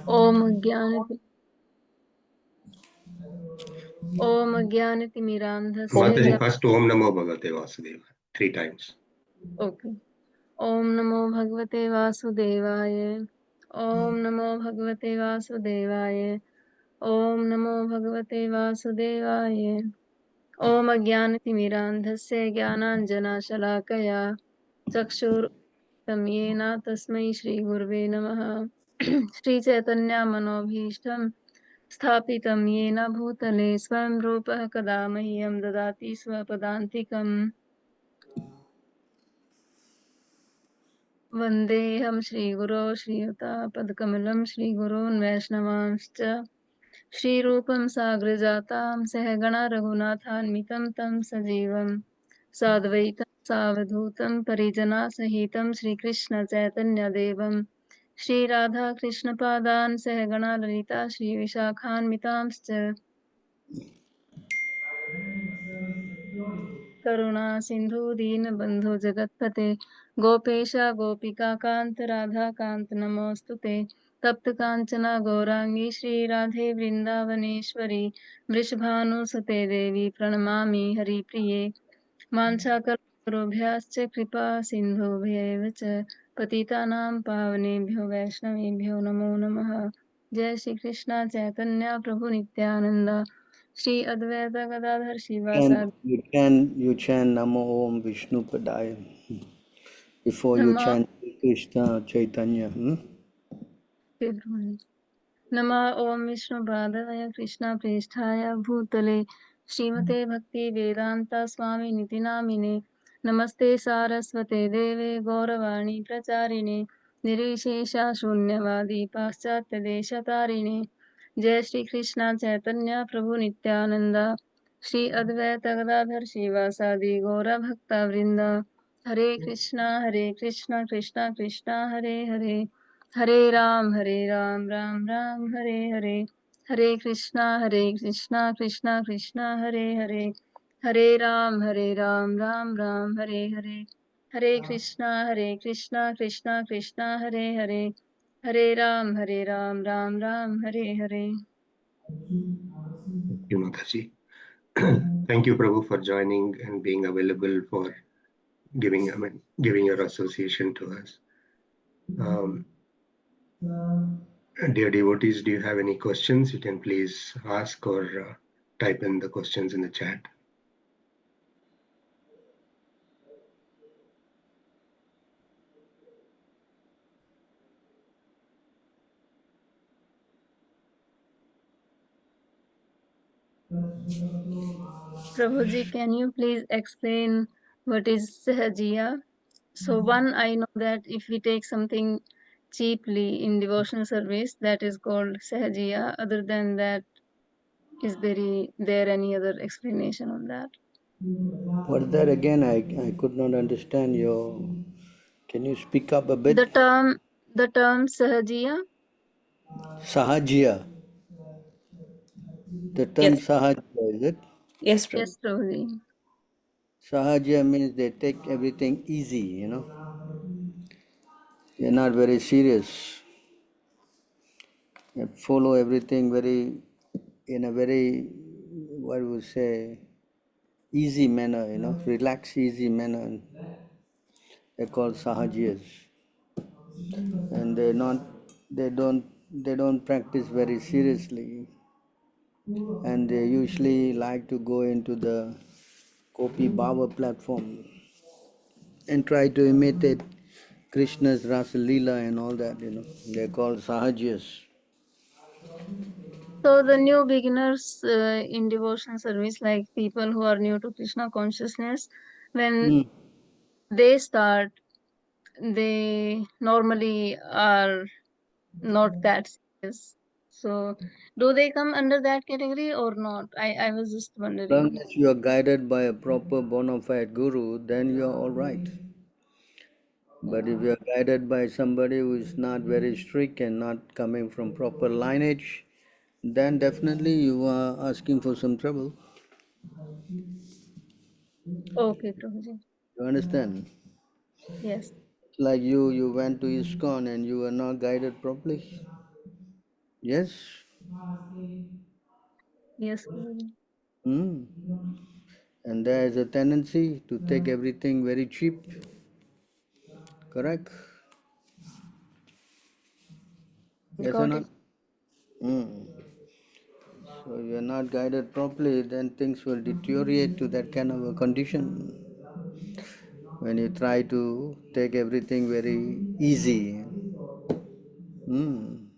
Om Jnanatimirandhasya Mataji, first Om Namo Bhagavate Vasudeva 3 times. Okay. Om Namo Bhagavate Vasudevaya. Om Namo Bhagavate Vasudevaya. Om Namo Bhagavate Vasudevaya. Om Jnanatimirandhasya Jnananjanashalakaya Chakshurtam Yena Tasmai Shri Gurve Namaha. Shri Chaitanya Manobhishtam Sthapitam Yena Bhutale Swam Rupah Kada Mahyam Dadati Swapadantikam Vandeham Shri Guru Shriyuta Padkamalam Shri Gurun Vaishnavanscha Shri Rupam Sagrajatam Sahagana Raghunathanmitam Tam Sajivam Sadvaitam Savadhutam Parijana Sahitam Shri Krishna Chaitanya Devam Shri Radha Krishna Padan Sahagana Lalita Shri Vishakhanmitamscha करुणा सिंधु दीन बंधु जगतपते गोपेश गोपिका कांत राधा कांत नमोस्तुते तप्त कांचना गौरांगी श्री राधे वृंदावनेश्वरी वृषभानुसुते देवी प्रणमामि हरिप्रिये मांसाकरुभ्याश्च कृपा सिन्धुभ्यैव च पतितानां पावनेभ्यो वैष्णवेभ्यो नमो नमः। जय श्री कृष्ण चैतन्य प्रभु Nityanand Shri Advaita Gadadhar शिवासादि You chant Namo Om Vishnu Padaya before you नमः chant Krishna Chaitanya. नमः ओम विष्णुपादाय कृष्णप्रेष्ठाय भूतले श्रीमते भक्ति वेदांत स्वामी निति नामिने नमस्ते सारस्वते देवे गौरवाणी प्रचारिणे निर्विशेष शून्यवादी पाश्चात्य देशतारिणे जय श्री कृष्ण चैतन्य प्रभु नित्यानंद श्री अद्वैत गदाधर शिवासादि गौर भक्त वृंद हरे Krishna Krishna Krishna Hare Hare Hare Ram Ram Ram Hare Hare Hare Krishna Krishna Krishna Hare Hare Hare Ram Ram Ram Hare Hare Hare Krishna Krishna Krishna Hare Hare Hare Ram Ram Ram Hare Hare Thank you, Mataji. Thank you, Prabhu, for joining and being available for giving your association to us. Dear devotees, do you have any questions? You can please ask or type in the questions in the chat. Prabhuji, can you please explain what is sahajiya? So one, I know that if we take something cheaply in devotional service, that is called sahajiya. Other than that, is there any other explanation on that? What is that again? I could not understand your. Can you speak up a bit? The term sahajiya. Sahajya. The term Yes, Sahajya, is it? yes, Prabhu. Yes, Prabhuji. Sahajya means they take everything easy, They're not very serious. They follow everything in a very, what would say, easy manner, relaxed, easy manner. They're called Sahajiyas. And they don't practice very seriously. And they usually like to go into the Kopi Bhava platform and try to imitate Krishna's Rasa Leela and all that, They're called Sahajiyas. So the new beginners in devotional service, like people who are new to Krishna consciousness, when they start, they normally are not that serious. So do they come under that category or not? I was just As long wondering. as you are guided by a proper bona fide guru, then you are all right. But if you are guided by somebody who is not very strict and not coming from proper lineage, then definitely you are asking for some trouble. Okay, Prabhuji. You understand? Yes. Like you went to ISKCON and you were not guided properly. Yes. Yes, Prabhuji. Hmm. And there is a tendency to take everything very cheap. Correct? Yes or Got not? it. Hmm. So you are not guided properly, then things will deteriorate to that kind of a condition. When you try to take everything very easy. Hmm.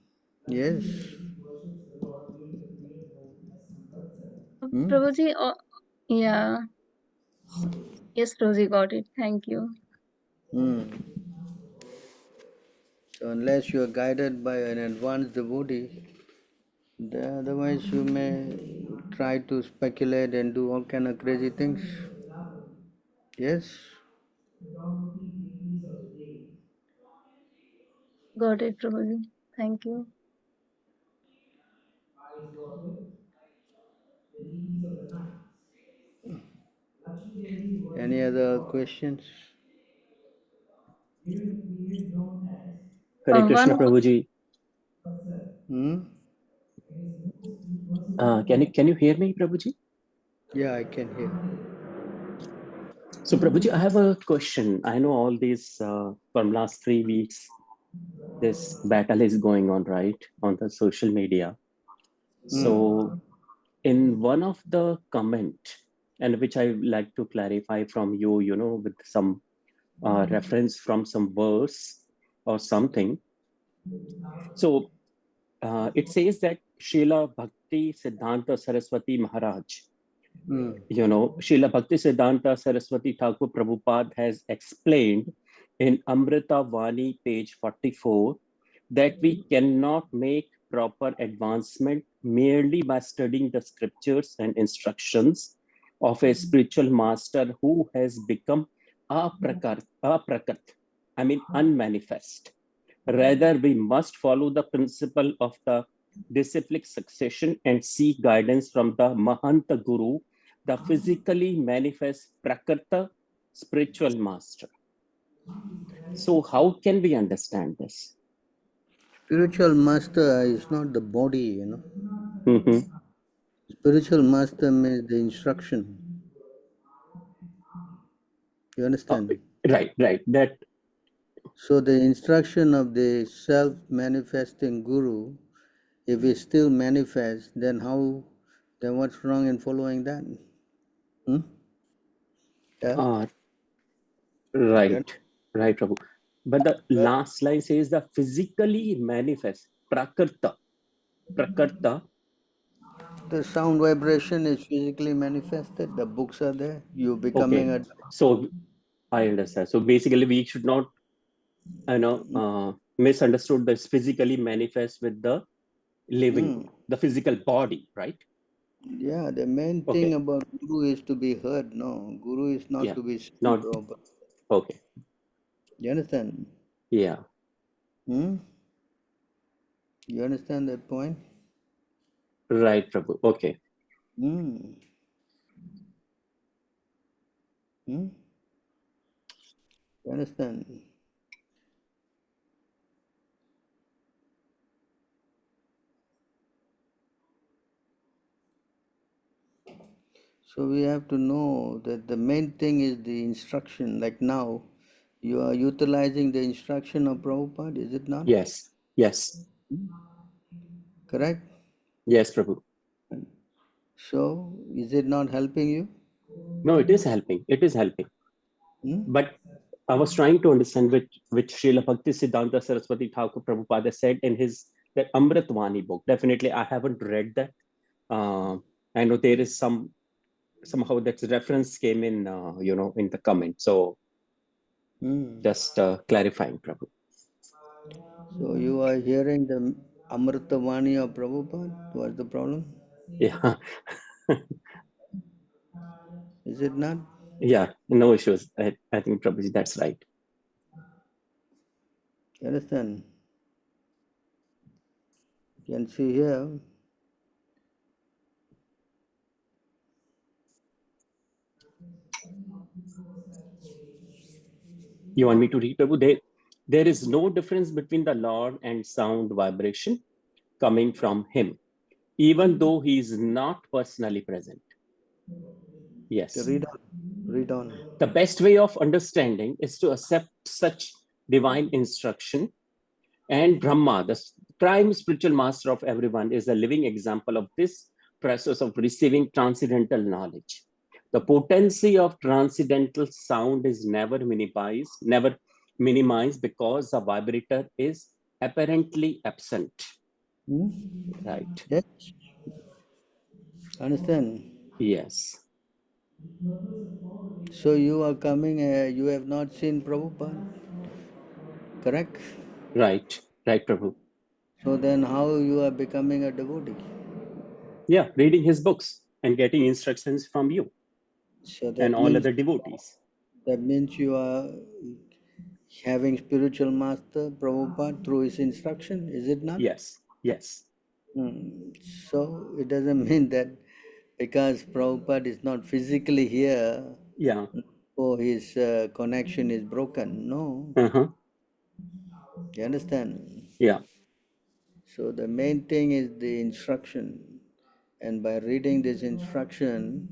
Yes. Hmm. Prabhuji, yeah. Yes, Prabhuji, got it. Thank you. Hmm. So unless you are guided by an advanced devotee, otherwise you may try to speculate and do all kind of crazy things. Yes. Got it, Prabhuji. Thank you. Any other questions? Hare One Krishna more. Prabhuji. Hmm? Can you hear me, Prabhuji? Yeah, I can hear. So, Prabhuji, I have a question. I know all these from last 3 weeks, this battle is going on, right, on the social media. So, in one of the comment, and which I like to clarify from you, with some reference from some verse or something. So, it says that Srila Bhakti Siddhanta Saraswati Maharaj, Hmm. Srila Bhakti Siddhanta Saraswati Thakur Prabhupada has explained in Amrita Vani, page 44, that we cannot make proper advancement merely by studying the scriptures and instructions of a spiritual master who has become aprakat, I mean unmanifest. Rather, we must follow the principle of the disciplic succession and seek guidance from the Mahanta Guru, the physically manifest Prakrita spiritual master. So, how can we understand this? Spiritual master is not the body. Mm-hmm. Spiritual master means the instruction. You understand? Right. That So the instruction of the self-manifesting guru, if it still manifests, then what's wrong in following that? Hmm? Yeah? uh, Yeah. right, Prabhu. But the last line says the physically manifest Prakrta. The sound vibration is physically manifested. The books are there. You becoming Okay, a so I understand. So basically, we should not, misunderstood this physically manifest with the living, the physical body, right? yeah. The main thing Okay, about guru is to be heard. No, guru is not yeah, to be seen, not bro. okay, You understand? yeah, Hmm? You understand that point? right, Prabhu. Okay, Hmm. Hmm? You understand? So we have to know that the main thing is the instruction. Like now, you are utilizing the instruction of Prabhupada, is it not? yes, Correct? yes, Prabhu. So, is it not helping you? No, it is helping. It is helping. Hmm? But I was trying to understand which Srila Bhakti Siddhanta Saraswati Thakur Prabhupada said in his that Amritvani book. Definitely, I haven't read that. I know there is somehow that reference came in, in the comment. So just clarifying, Prabhu. So, you are hearing the Amritavani of Prabhupada? What's the problem? Yeah, Is it not? yeah, no issues. I think Prabhuji, that's right. You understand? You can see here. You want me to read, Prabhu? There is no difference between the Lord and sound vibration. coming from him, even though he is not personally present. Yes. Read on. Read on. The best way of understanding is to accept such divine instruction. And Brahma, the prime spiritual master of everyone, is a living example of this process of receiving transcendental knowledge. The potency of transcendental sound is never minimized because the vibrator is apparently absent. Right. Yes. Understand? Yes. So you are coming, you have not seen Prabhupada, correct? Right. Right, Prabhu. So then how you are becoming a devotee? Yeah, reading his books and getting instructions from you So and all other devotees. that means you are having spiritual master Prabhupada through his instruction, is it not? Yes. Yes. So it doesn't mean that because Prabhupada is not physically here, Yeah. oh, his connection is broken. No, Uh-huh. you understand? Yeah. So the main thing is the instruction, and by reading this instruction,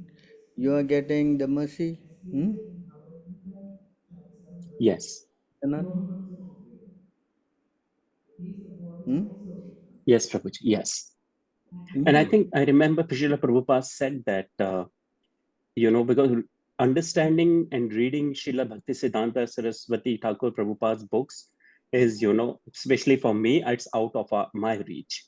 you are getting the mercy. Yes. Cannot? Yes, Prabhuji. Yes. And I think I remember Srila Prabhupada said that, because understanding and reading Srila Bhaktisiddhanta Saraswati Thakur Prabhupada's books is, especially for me, it's out of my reach.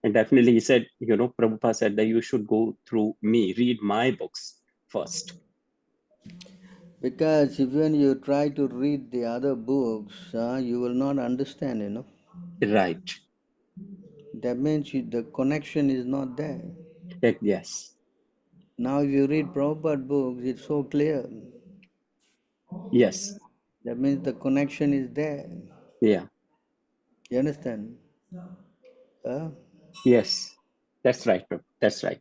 And definitely he said, Prabhupada said that you should go through me, read my books first. Because if when you try to read the other books, you will not understand. Right. That means the connection is not there. Yes. Now if you read Prabhupada books, it's so clear. Yes. That means the connection is there. Yeah. You understand? Yes. That's right, Prabhu. That's right.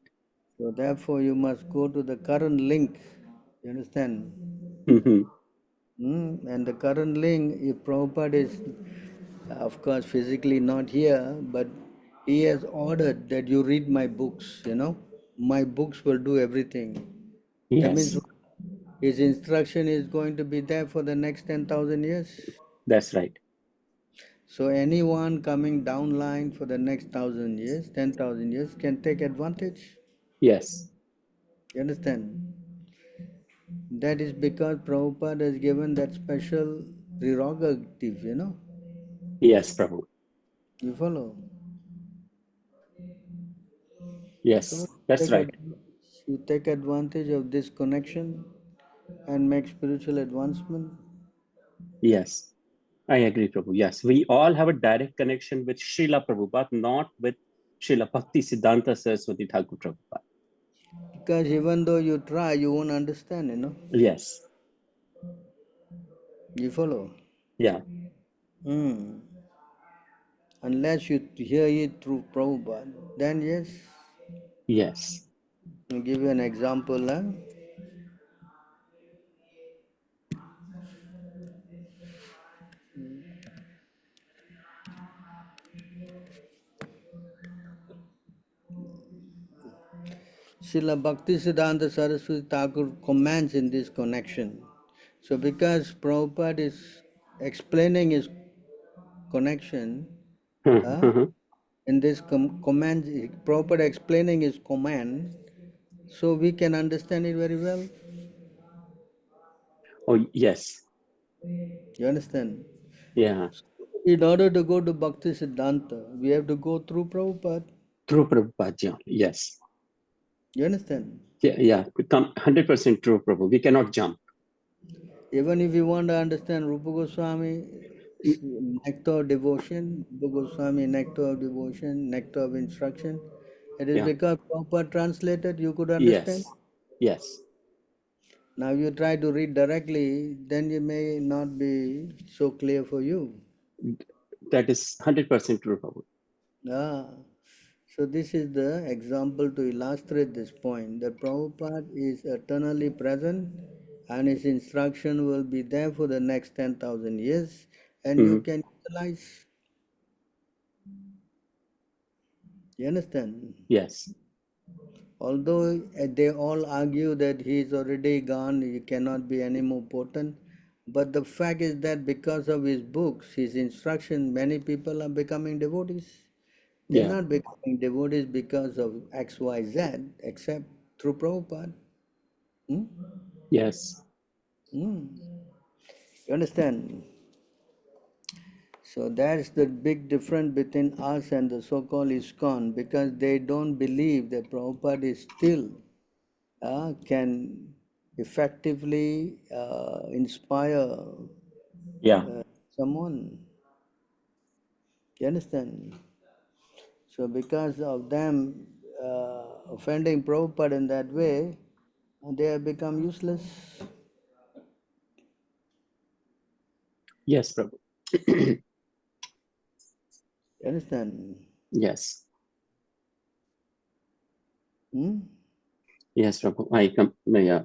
So therefore you must go to the current link. You understand? Mm-hmm. And the current link, if Prabhupada is, of course, physically not here, but he has ordered that you read my books. My books will do everything. That means Yes. his instruction is going to be there for the next 10,000 years. That's right. So anyone coming down line for the next 1,000 years, 10,000 years, can take advantage. Yes. You understand? That is because Prabhupada has given that special prerogative. Yes, Prabhu. You follow? So Yes. That's right. you take advantage of this connection and make spiritual advancement. Yes. I agree, Prabhu. Yes. We all have a direct connection with Srila Prabhupada, not with Srila Bhakti Siddhanta Saraswati Thakur Prabhupada. Because even though you try, you won't understand. Yes. You follow? Yeah. Unless you hear it through Prabhupada, then yes. Yes. I'll give you an example. Srila Bhaktisiddhanta Saraswati Thakur commands in this connection. So because Prabhupada is explaining his connection, in this command, Prabhupada explaining his command, so we can understand it very well. Oh, yes. You understand? Yeah. In order to go to Bhakti Siddhanta, we have to go through Prabhupada. True Prabhupada. Yeah. Yes. You understand? Yeah. Yeah. 100% true, Prabhu. We cannot jump. Even if you want to understand Rupa Goswami, nectar of devotion, Rupa Goswami, nectar of devotion, nectar of instruction, it is Yeah. because Prabhupada translated, you could understand. Yes. Yes. Now you try to read directly, then it may not be so clear for you. That is 100% true, Prabhu. So this is the example to illustrate this point, that Prabhupada is eternally present and his instruction will be there for the next 10,000 years and you can utilize. You understand? Yes. Although they all argue that he is already gone, he cannot be any more potent, but the fact is that because of his books, his instruction, many people are becoming devotees. They're Yeah. not becoming devotees because of X, Y, Z, except through Prabhupada. Hmm? Yes. Hmm. You understand? So that's the big difference between us and the so-called ISKCON, because they don't believe that Prabhupada is still can effectively inspire Yeah. someone. You understand? So because of them offending Prabhupada in that way, they have become useless. Yes, Prabhu. You understand? Yes. Hmm? Yes, Prabhu. I come. Yeah.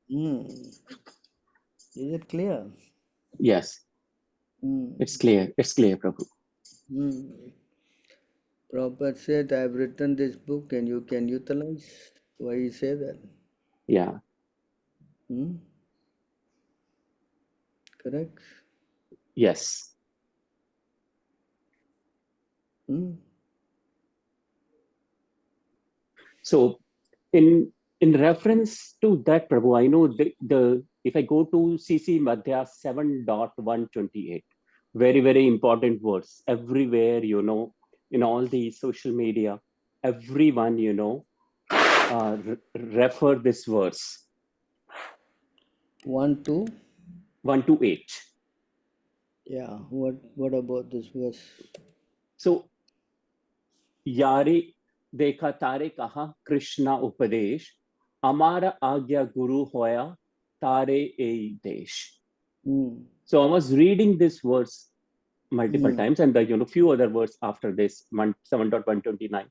Hmm. Is it clear? Yes. Hmm. It's clear. It's clear, Prabhu. Hmm. Prabhupada said, I have written this book and you can utilize. Why you say that? Yeah. Hmm? Correct? Yes. Hmm? So in reference to that, Prabhu, I know the if I go to CC Madhya 7.128, very, very important words. Everywhere, in all the social media, everyone, refer this verse 1, 2. 1 to 8. Yeah. What about this verse? So यारे देखा तारे कहा कृष्णा उपदेश हमारा आज्ञा गुरु होया तारे ए देश. Hmm. So I was reading this verse multiple Hmm. times, and the few other words after this 7.129.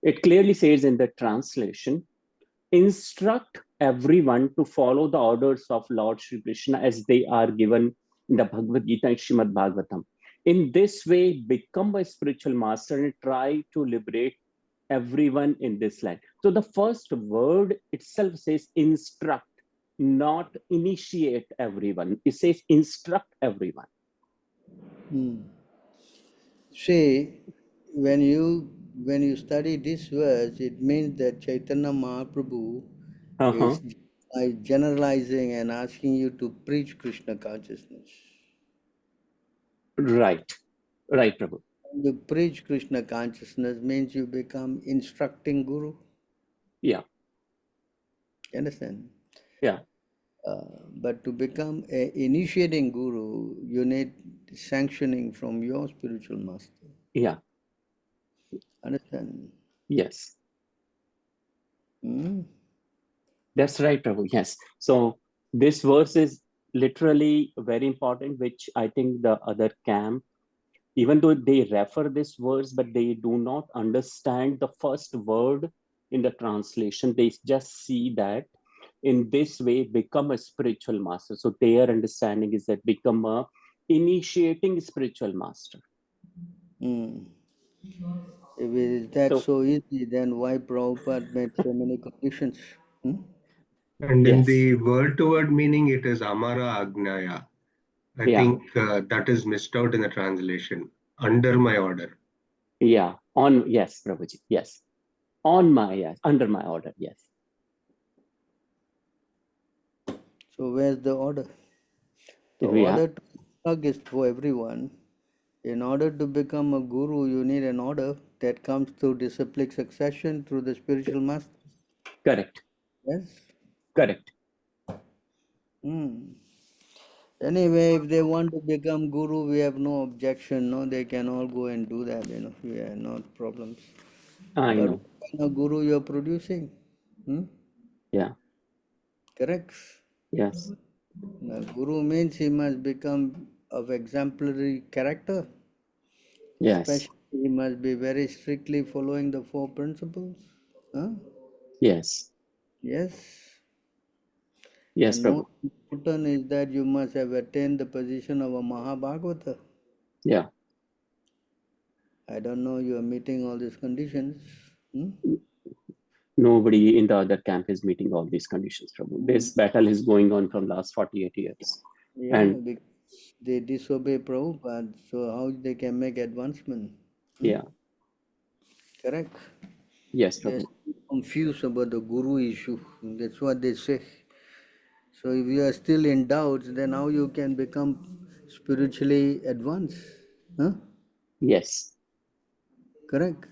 It clearly says in the translation, instruct everyone to follow the orders of Lord Sri Krishna as they are given in the Bhagavad Gita and Srimad Bhagavatam. In this way, become a spiritual master and try to liberate everyone in this land. So the first word itself says instruct, not initiate everyone. It says instruct everyone. Hmm. See, when you study this verse, it means that Chaitanya Mahaprabhu Uh-huh. is generalizing and asking you to preach Krishna consciousness. Right. Right, Prabhu. You preach Krishna consciousness means you become instructing guru. Yeah. You understand? Yeah. But to become a initiating guru, you need sanctioning from your spiritual master. Yeah. Understand? Yes. Hmm? That's right, Prabhu. Yes. So this verse is literally very important, which I think the other camp, even though they refer this verse, but they do not understand the first word in the translation. They just see that in this way, become a spiritual master. So their understanding is that become a initiating spiritual master. Hmm. If it is that So so easy, then why Prabhupada made so many conditions? Hmm? And in yes, the word-to-word meaning, it is Amara Agnaya. I yeah, think that is missed out in the translation. Under my order. yeah. On yes, Prabhuji, yes. On my yes, under my order, yes. So where's the order? The Yeah, order to instruct is for everyone. In order to become a guru, you need an order that comes through disciplic succession through the spiritual master. correct, Yes? correct. Hmm. Anyway, if they want to become guru, we have no objection. No, they can all go and do that. We are not problems. I But what know. kind of guru you are producing? Hmm? Yeah, Correct? yes, Now, guru means he must become of exemplary character. yes, Especially, he must be very strictly following the four principles. Huh? yes, Yes. yes, And most Prabhu. important is that you must have attained the position of a Mahabhagavata. Yeah, I don't know you are meeting all these conditions. Nobody in the other camp is meeting all these conditions, Prabhu. This battle is going on from last 48 years. Yeah, And because they disobey Prabhupada, so how they can make advancement? yeah, Correct? yes, They're Prabhu. confused about the guru issue. That's what they say. So if you are still in doubts, then how you can become spiritually advanced? Huh? Yes, Correct?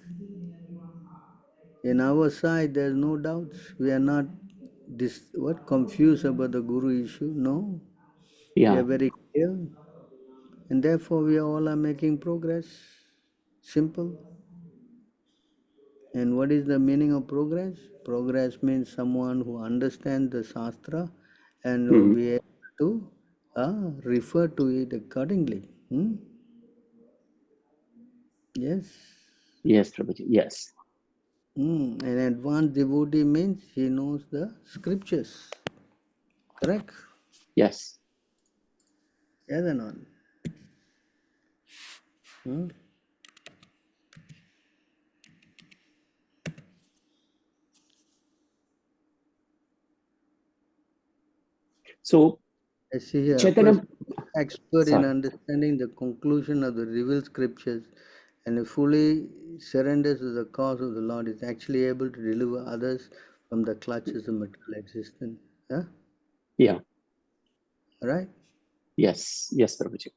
In our side, there's no doubts. We are not confused about the guru issue. No, we are yeah, very clear, and therefore we all are making progress. Simple. And what is the meaning of progress? Progress means someone who understands the Shastra and will mhm, be able to refer to it accordingly. Yes. yes, Prabhuji, yes, An advanced devotee means he knows the scriptures. Correct? yes. Yes or not? Hmm? So I see here a person Chaitanya, expert in sorry, understanding the conclusion of the revealed scriptures and who fully surrenders to the cause of the Lord is actually able to deliver others from the clutches of material existence. Huh? yeah, Right? yes, yes, Prabhuji,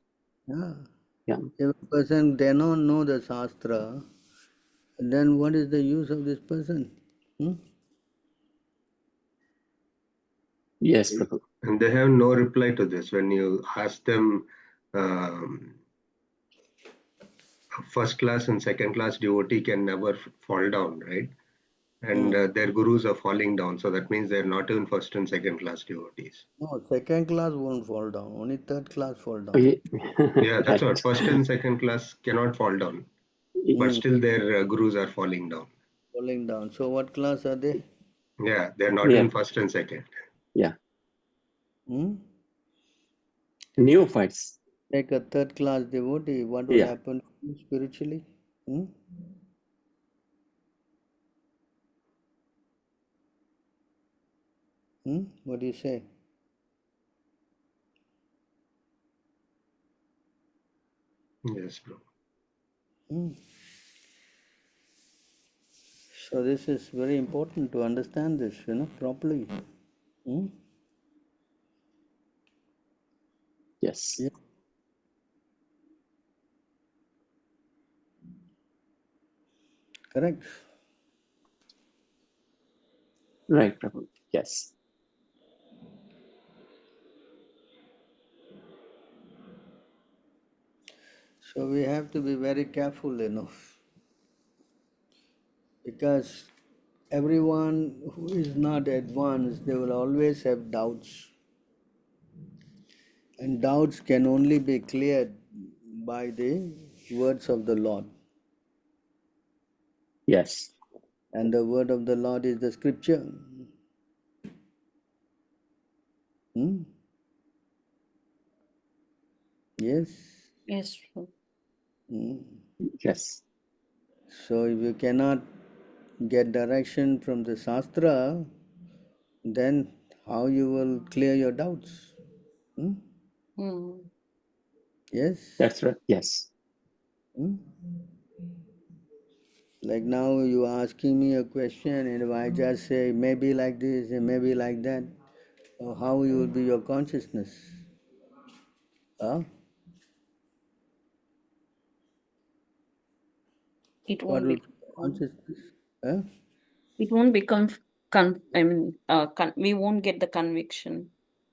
Yeah. yeah, If a person does not know the Shastra, then what is the use of this person? yes, Prabhu, And they have no reply to this. When you ask them, um, first class and second class devotee can never fall down, right? And their gurus are falling down. So that means they're not even first and second class devotees. No, second class won't fall down. Only third class fall Oh, down. Yeah, that's what. right, First and second class cannot fall down, but Hmm. still their gurus are falling down. Falling down. So what class are they? Yeah, they're not yeah, even first and second. yeah, Hmm? neophytes, Like a third class devotee, what will yeah. happen to you spiritually? Hmm? What do you say? Yes, bro. Hmm? So this is very important to understand this, properly. Hmm? Yes, Yeah, correct. right, Prabhu, yes, So we have to be very careful, because everyone who is not advanced, they will always have doubts. And doubts can only be cleared by the words of the Lord. yes, And the word of the Lord is the scripture. Hmm? Yes. Yes, true. Hmm. yes, So if you cannot get direction from the Shastra, then how you will clear your doubts? Hmm? Hmm. Yes? that's right, yes, Hmm? Like now you asking me a question, and if I just say maybe like this and maybe like that, how you will be your consciousness? Huh? It What won't will be. be your consciousness? Huh? It won't become. We won't get the conviction.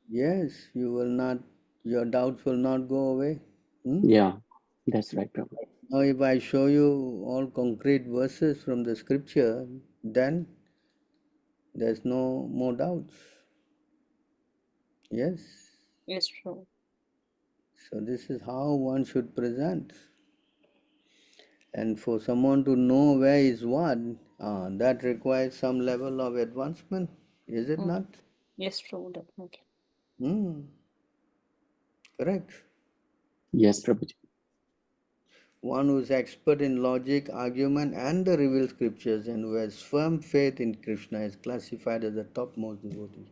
Yes, you will not, your doubts will not go away. Hmm? yeah, that's right, Prabhu. Now, if I show you all concrete verses from the scripture, then there's no more doubts. Yes. Yes, true. So this is how one should present. And for someone to know where is what, that requires some level of advancement, is it Hmm. not? Yes, true. Definitely. Correct. Yes, Prabhuji, one who is expert in logic, argument, and the revealed scriptures, and who has firm faith in Krishna, is classified as the topmost devotee.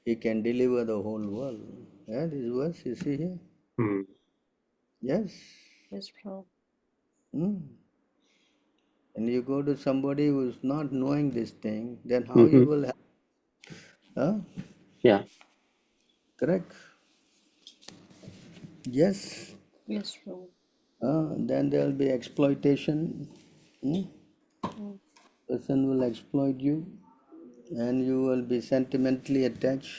He can deliver the whole world. Yeah, this verse you see here. Hmm. Yes. Yes, Prabhu. Hmm. And you go to somebody who is not knowing this thing, then how you Mm-hmm. will have? Huh? Yeah. Correct. Yes. Yes, Prabhu. Then there will be exploitation. Hmm? Mm. Person will exploit you, and you will be sentimentally attached,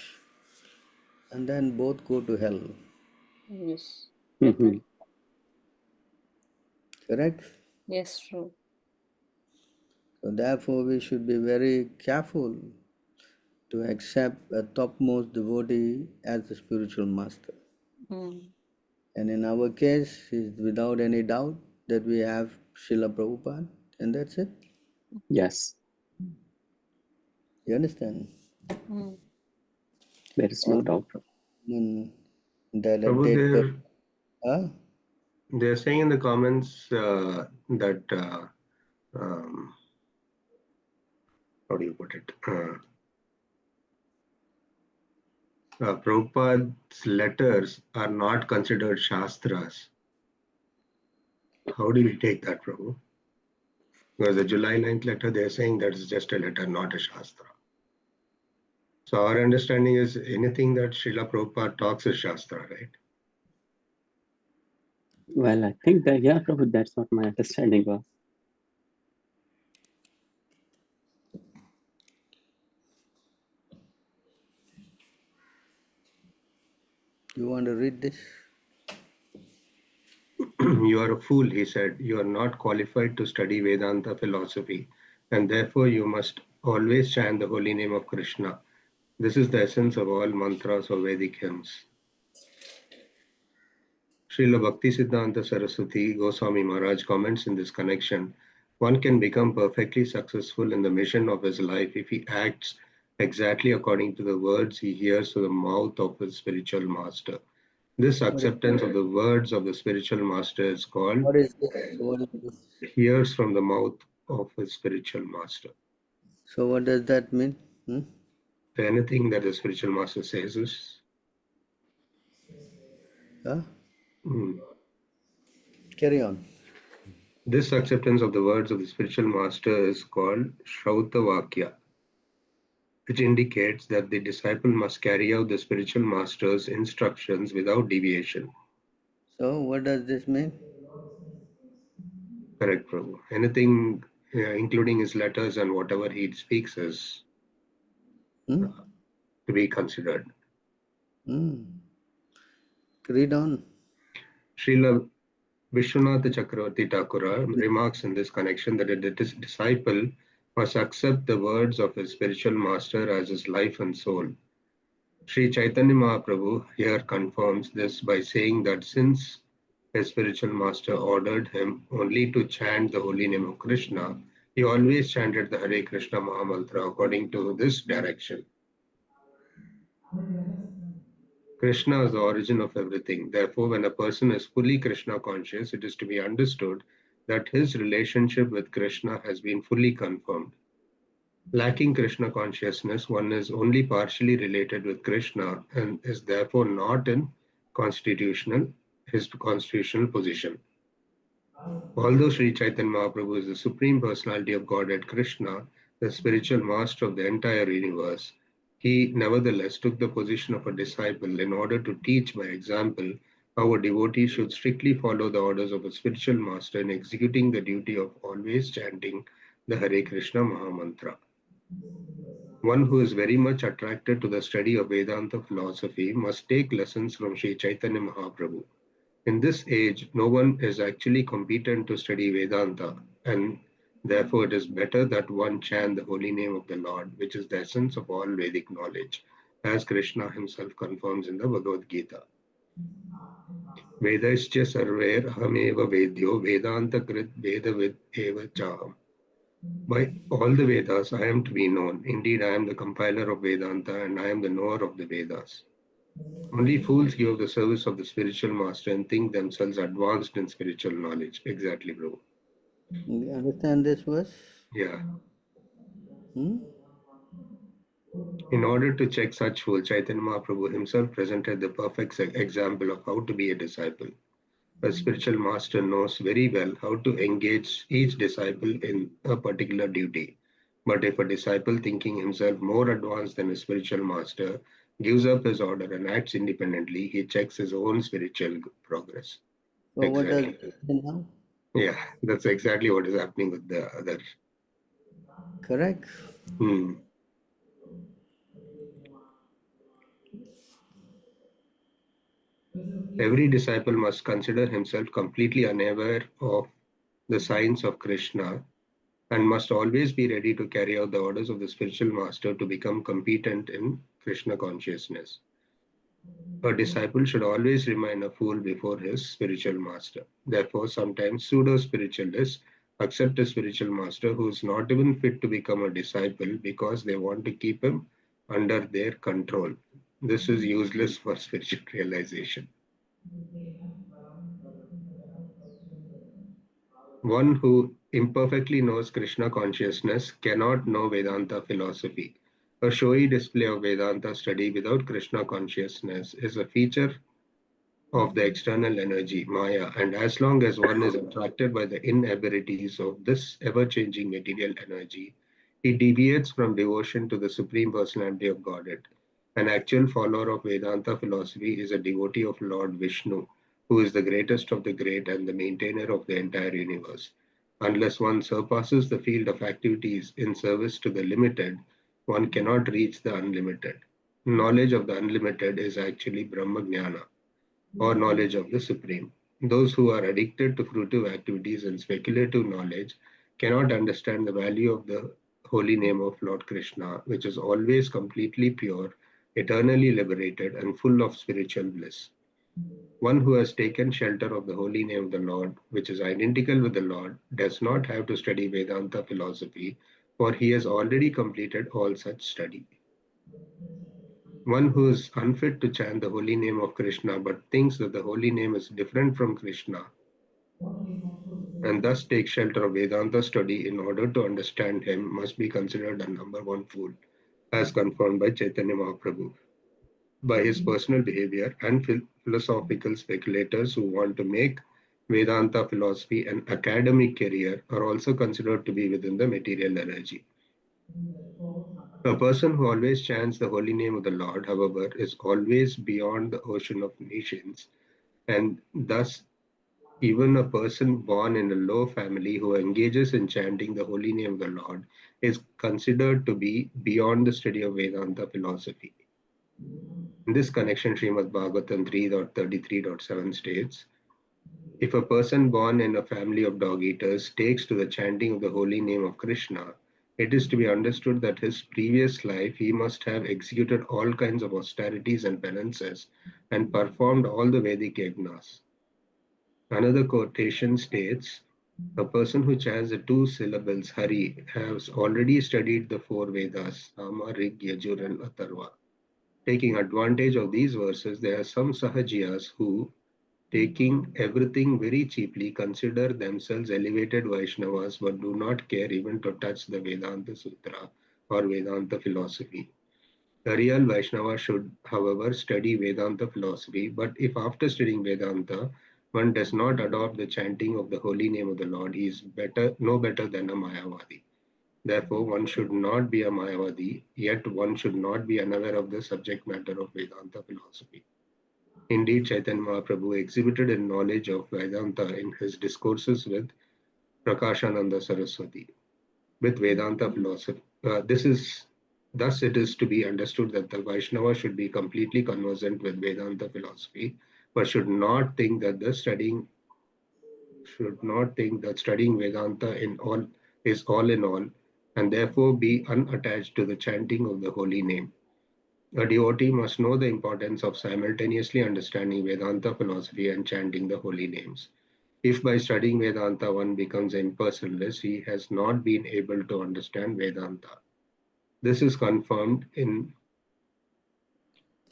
and then both go to hell. Yes, Mm-hmm. definitely. Correct? Yes, true. So therefore we should be very careful to accept a topmost devotee as the spiritual master. Mm. And in our case, it's without any doubt that we have Srila Prabhupada, and that's it. Yes. You understand? Mm. There is no All doubt. that a Prabhu, dead person. they're saying in the comments that how do you put it? Prabhupada's letters are not considered shastras. How do we take that, Prabhu? Because the July 9th letter, they're saying that it's just a letter, not a shastra. So our understanding is anything that Srila Prabhupada talks is shastra, right? Well, I think that, yeah, Prabhu, that's what my understanding was. You want to read this? You are a fool, he said. You are not qualified to study Vedanta philosophy, and therefore you must always chant the holy name of Krishna. This is the essence of all mantras or Vedic hymns. Srila Bhaktisiddhanta Saraswati Goswami Maharaj comments in this connection, one can become perfectly successful in the mission of his life if he acts exactly according to the words he hears from the mouth of his spiritual master. This acceptance of the words of the spiritual master is called What is this? What is this? hears from the mouth of his spiritual master. So what does that mean? So anything that the spiritual master says is Huh? mm, Carry on. this acceptance of the words of the spiritual master is called Shrautavakya, which indicates that the disciple must carry out the spiritual master's instructions without deviation. So what does this mean? Correct, Prabhu. Anything, including his letters and whatever he speaks, is Hmm? to be considered. Hmm. Read on. Srila Vishwanath Chakravarti Thakura remarks in this connection that a disciple must accept the words of his spiritual master as his life and soul. Sri Chaitanya Mahaprabhu here confirms this by saying that since his spiritual master ordered him only to chant the holy name of Krishna, he always chanted the Hare Krishna Mahamantra according to this direction. Krishna is the origin of everything. Therefore, when a person is fully Krishna conscious, it is to be understood that his relationship with Krishna has been fully confirmed. Lacking Krishna consciousness, one is only partially related with Krishna and is therefore not in his constitutional position. Although Sri Chaitanya Mahaprabhu is the Supreme Personality of Godhead Krishna, the spiritual master of the entire universe, he nevertheless took the position of a disciple in order to teach by example how a devotee should strictly follow the orders of a spiritual master in executing the duty of always chanting the Hare Krishna Mahamantra. One who is very much attracted to the study of Vedanta philosophy must take lessons from Sri Chaitanya Mahaprabhu. In this age, no one is actually competent to study Vedanta, and therefore it is better that one chant the holy name of the Lord, which is the essence of all Vedic knowledge, as Krishna himself confirms in the Bhagavad Gita. Vedaischa sarver ahameva vedyo Vedanta krit vedavid eva chaham. By all the Vedas, I am to be known. Indeed, I am the compiler of Vedanta and I am the knower of the Vedas. Only fools give up the service of the spiritual master and think themselves advanced in spiritual knowledge. Exactly, bro. You understand this verse? Yeah. Hmm? In order to check such fools, Chaitanya Mahaprabhu himself presented the perfect example of how to be a disciple. A spiritual master knows very well how to engage each disciple in a particular duty. But if a disciple, thinking himself more advanced than a spiritual master, gives up his order and acts independently, he checks his own spiritual progress. So what does Exactly. it say now? Yeah, that's exactly what is happening with the other. Correct? Hmm. Every disciple must consider himself completely unaware of the signs of Krishna and must always be ready to carry out the orders of the spiritual master to become competent in Krishna consciousness. A disciple should always remain a fool before his spiritual master. Therefore, sometimes pseudo spiritualists accept a spiritual master who is not even fit to become a disciple because they want to keep him under their control. This is useless for spiritual realization. One who imperfectly knows Krishna consciousness cannot know Vedanta philosophy. A showy display of Vedanta study without Krishna consciousness is a feature of the external energy, Maya, and as long as one is attracted by the inabilities of this ever changing material energy, he deviates from devotion to the Supreme Personality of Godhead. An actual follower of Vedanta philosophy is a devotee of Lord Vishnu, who is the greatest of the great and the maintainer of the entire universe. Unless one surpasses the field of activities in service to the limited, one cannot reach the unlimited. Knowledge of the unlimited is actually Brahma Jnana or knowledge of the Supreme. Those who are addicted to fruitive activities and speculative knowledge cannot understand the value of the holy name of Lord Krishna, which is always completely pure, eternally liberated, and full of spiritual bliss. One who has taken shelter of the holy name of the Lord, which is identical with the Lord, does not have to study Vedanta philosophy, for he has already completed all such study. One who is unfit to chant the holy name of Krishna but thinks that the holy name is different from Krishna and thus takes shelter of Vedanta study in order to understand him must be considered a number one fool, as confirmed by Chaitanya Mahaprabhu. By his personal behavior and philosophical speculators who want to make Vedanta philosophy an academic career are also considered to be within the material energy. A person who always chants the holy name of the Lord, however, is always beyond the ocean of nations, and thus even a person born in a low family who engages in chanting the holy name of the Lord is considered to be beyond the study of Vedanta philosophy. In this connection, Srimad Bhagavatam 3.33.7 states, if a person born in a family of dog eaters takes to the chanting of the holy name of Krishna, it is to be understood that his previous life he must have executed all kinds of austerities and penances and performed all the Vedic yagnas. Another quotation states, a person who chants the two syllables Hari has already studied the four Vedas, Sama, Rig, Yajur, and Atharva. Taking advantage of these verses, there are some Sahajiyas who, taking everything very cheaply, consider themselves elevated Vaishnavas but do not care even to touch the Vedanta Sutra or Vedanta philosophy. A real Vaishnava should, however, study Vedanta philosophy, but if after studying Vedanta one does not adopt the chanting of the holy name of the Lord, he is no better than a Mayavadi. Therefore, one should not be a Mayavadi, yet one should not be unaware of the subject matter of Vedanta philosophy. Indeed, Chaitanya Mahaprabhu exhibited a knowledge of Vedanta in his discourses with Prakashananda Saraswati. With Vedanta philosophy, thus it is to be understood that the Vaishnava should be completely conversant with Vedanta philosophy, but should not think that studying Vedanta in all is all in all, and therefore be unattached to the chanting of the holy name. A devotee must know the importance of simultaneously understanding Vedanta philosophy and chanting the holy names. If by studying Vedanta one becomes impersonalist, he has not been able to understand Vedanta. This is confirmed in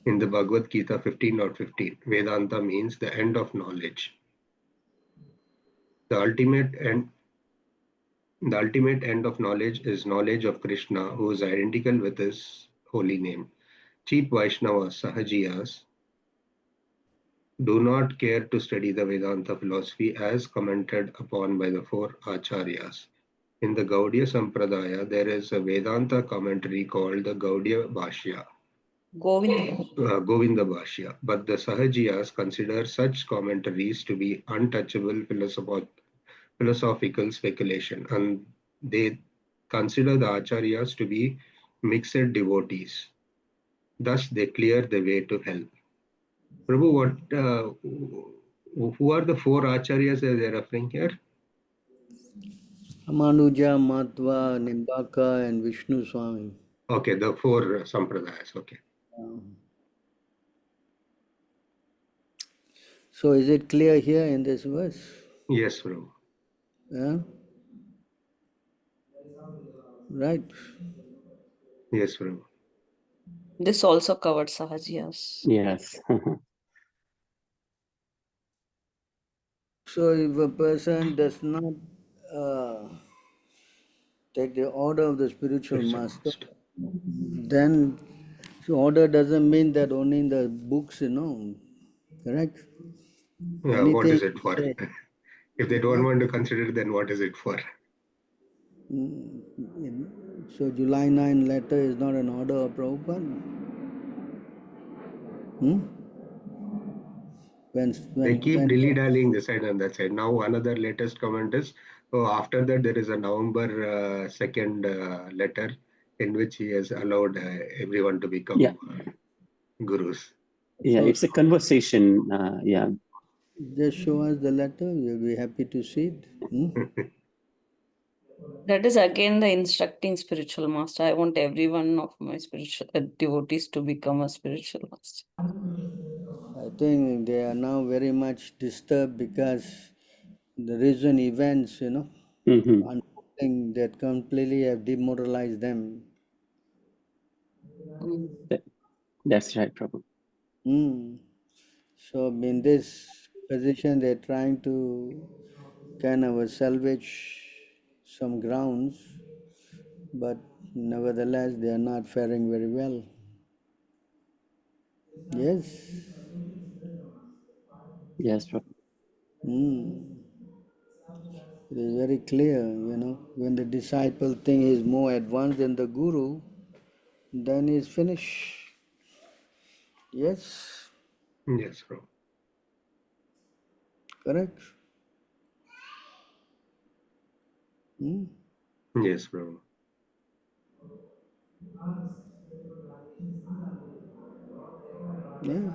In the Bhagavad Gita 15.15, Vedanta means the end of knowledge. The ultimate end of knowledge is knowledge of Krishna, who is identical with his holy name. Cheap Vaishnavas, Sahajiyas, do not care to study the Vedanta philosophy as commented upon by the four Acharyas. In the Gaudiya Sampradaya, there is a Vedanta commentary called the Gaudiya Bhashya, Govinda. Govinda Bhashya, but the Sahajiyas consider such commentaries to be untouchable philosophical speculation, and they consider the Acharyas to be mixed devotees. Thus, they clear the way to hell. Prabhu, who are the four Acharyas that they are referring here? Amanuja, Matva, Nimbaka, and Vishnu Swami. Okay, the four Sampradayas. Okay. So is it clear here in this verse? Yes, Prabhu. Yeah? Right. Yes, Prabhu. This also covered Sahajiyas. Yes. So if a person does not take the order of the spiritual master, then so order doesn't mean that only in the books, correct? What Anything is it for? say, If they don't want to consider, then what is it for? so July 9 letter is not an order of Prabhupada? Hmm? They keep When dilly-dallying this side and that side. Now another latest comment is, after that there is a November 2nd letter in which he has allowed everyone to Yeah. become gurus. Yeah, So it's a conversation. Yeah. just show us the letter, we'll be happy to see it. That is again the instructing spiritual master. I want every one of my spiritual devotees to become a spiritual master. I think they are now very much disturbed because the recent events, Hmm. unfolding that completely have demoralized them. Mm. That's right, Prabhu. So in this position, they're trying to kind of salvage some grounds, but nevertheless, they are not faring very well. Yes. Yes, Prabhu. It is very clear, when the disciple thinks he is more advanced than the guru, then he's finished. Yes, Yes, bro. correct. Hmm? Yes, bro. Yeah.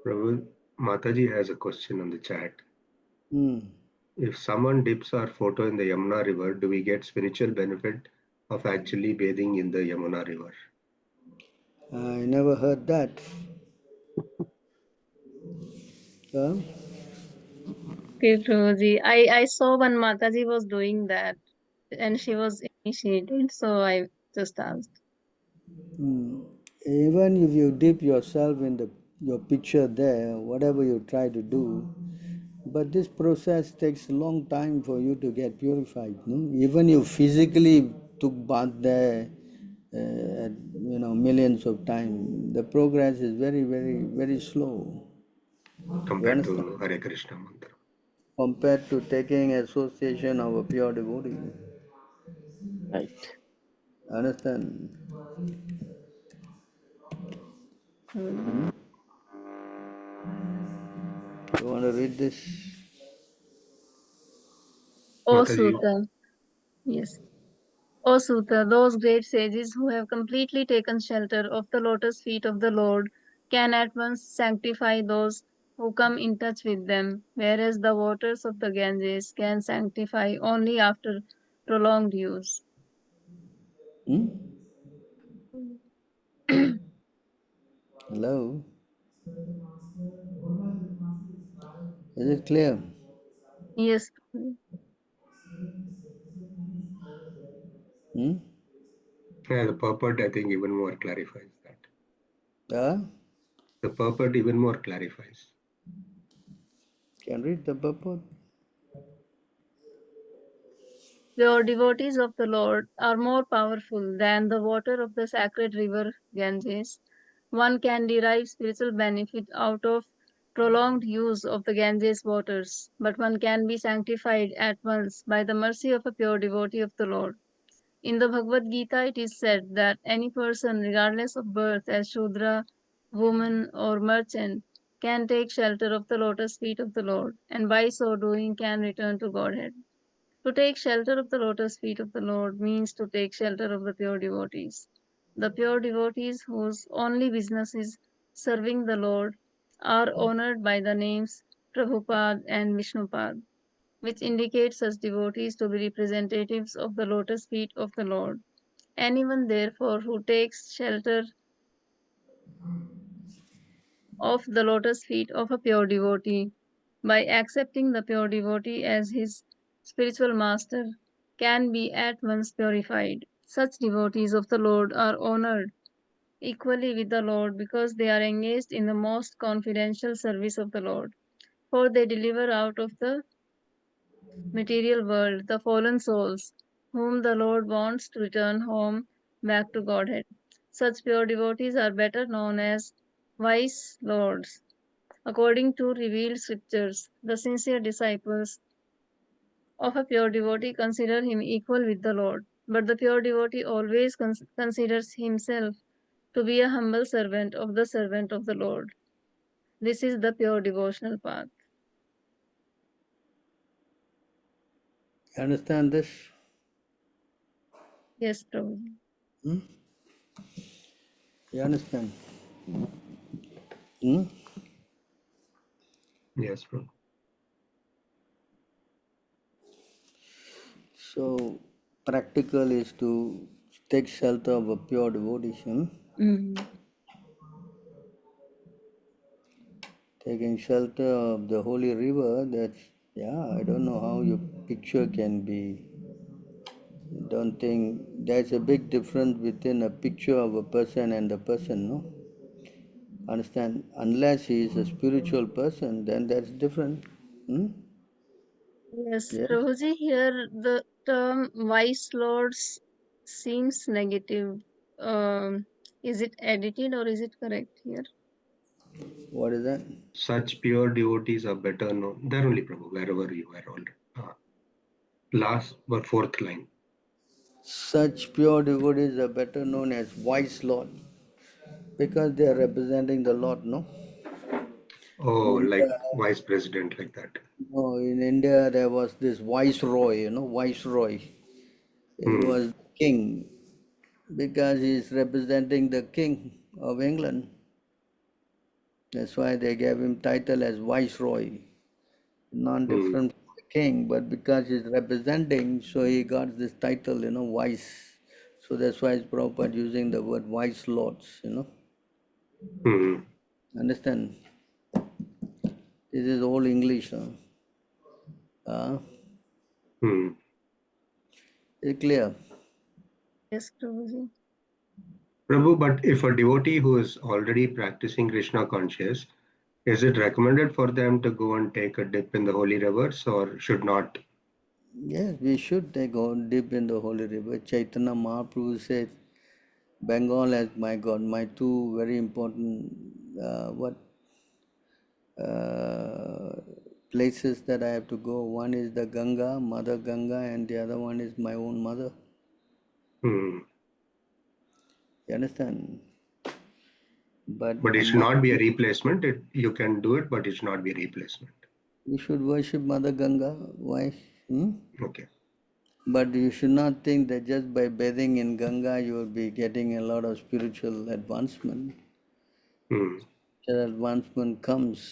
Prabhu, Mataji has a question on the chat. Hmm. If someone dips our photo in the Yamuna River, do we get spiritual benefit of actually bathing in the Yamuna River? I never heard that. Huh? Okay, Prabhuji. I saw one Mataji was doing that and she was initiated, so I just asked. Even if you dip yourself in your picture there, whatever you try to do, but this process takes a long time for you to get purified. No? Even you physically took bath there, at, millions of times, the progress is very, very, very slow. You Compared understand? to Hare Krishna mantra. Compared to taking association of a pure devotee. Right. Understand? Mm. You want to read this? O Mataji, Suta. Yes. O Suta, those great sages who have completely taken shelter of the lotus feet of the Lord can at once sanctify those who come in touch with them, whereas the waters of the Ganges can sanctify only after prolonged use. Hmm? Hello? Is it clear? Yes. Hmm? Yeah, the purport, I think, even more clarifies that. The The purport even more clarifies. can read the purport. Pure devotees of the Lord are more powerful than the water of the sacred river Ganges. One can derive spiritual benefit out of prolonged use of the Ganges waters, but one can be sanctified at once by the mercy of a pure devotee of the Lord. In the Bhagavad Gita, it is said that any person, regardless of birth, as Shudra, woman, or merchant, can take shelter of the lotus feet of the Lord, and by so doing can return to Godhead. To take shelter of the lotus feet of the Lord means to take shelter of the pure devotees. The pure devotees whose only business is serving the Lord are honored by the names Prabhupada and Vishnupad, which indicate such devotees to be representatives of the lotus feet of the Lord. Anyone, therefore, who takes shelter of the lotus feet of a pure devotee by accepting the pure devotee as his spiritual master can be at once purified. Such devotees of the Lord are honored equally with the Lord because they are engaged in the most confidential service of the Lord. For they deliver out of the material world the fallen souls whom the Lord wants to return home back to Godhead. Such pure devotees are better known as wise lords. According to revealed scriptures, the sincere disciples of a pure devotee consider him equal with the Lord, but the pure devotee always considers himself to be a humble servant of the Lord. This is the pure devotional path. You understand this? Yes, Prabhu. Hmm? You understand? Hmm? Yes, bro. So practical is to take shelter of a pure devotee. Hmm? Mm. Taking shelter of the holy river, that's, yeah, I don't know how your picture can be. Don't think there's a big difference between a picture of a person and the person, no? Understand? Unless he is a spiritual person, then that's different. Hmm? Yes, Yes. Prabhuji, here the term wise lords seems negative. Is it edited or is it correct here? What is that? Such pure devotees are better known. There only, Prabhu, wherever you are already. Last but fourth line. Such pure devotees are better known as wise Lord because they are representing the Lord, no? Oh, In like India, vice president, like that. no, in India there was this viceroy, viceroy. He Hmm. was king because he is representing the king of England. That's why they gave him title as viceroy, not Hmm. different from the king, but because he's representing, so he got this title, vice. So that's why Prabhupada using the word vice lords. Hmm. Understand? This is all English. Hmm. Is it clear? Yes, Prabhuji. Prabhu, but if a devotee who is already practicing Krishna conscious, is it recommended for them to go and take a dip in the holy rivers or should not? Yes, we should take a dip in the holy river. Chaitanya Mahaprabhu said, Bengal as my God, my two very important places that I have to go. One is the Ganga, Mother Ganga, and the other one is my own mother. Hmm. You understand? But But it should among not be a replacement. You can do it, but it should not be a replacement. you should worship Mother Ganga. Why? Hmm? Okay. But you should not think that just by bathing in Ganga you will be getting a lot of spiritual advancement. Hmm. Spiritual advancement comes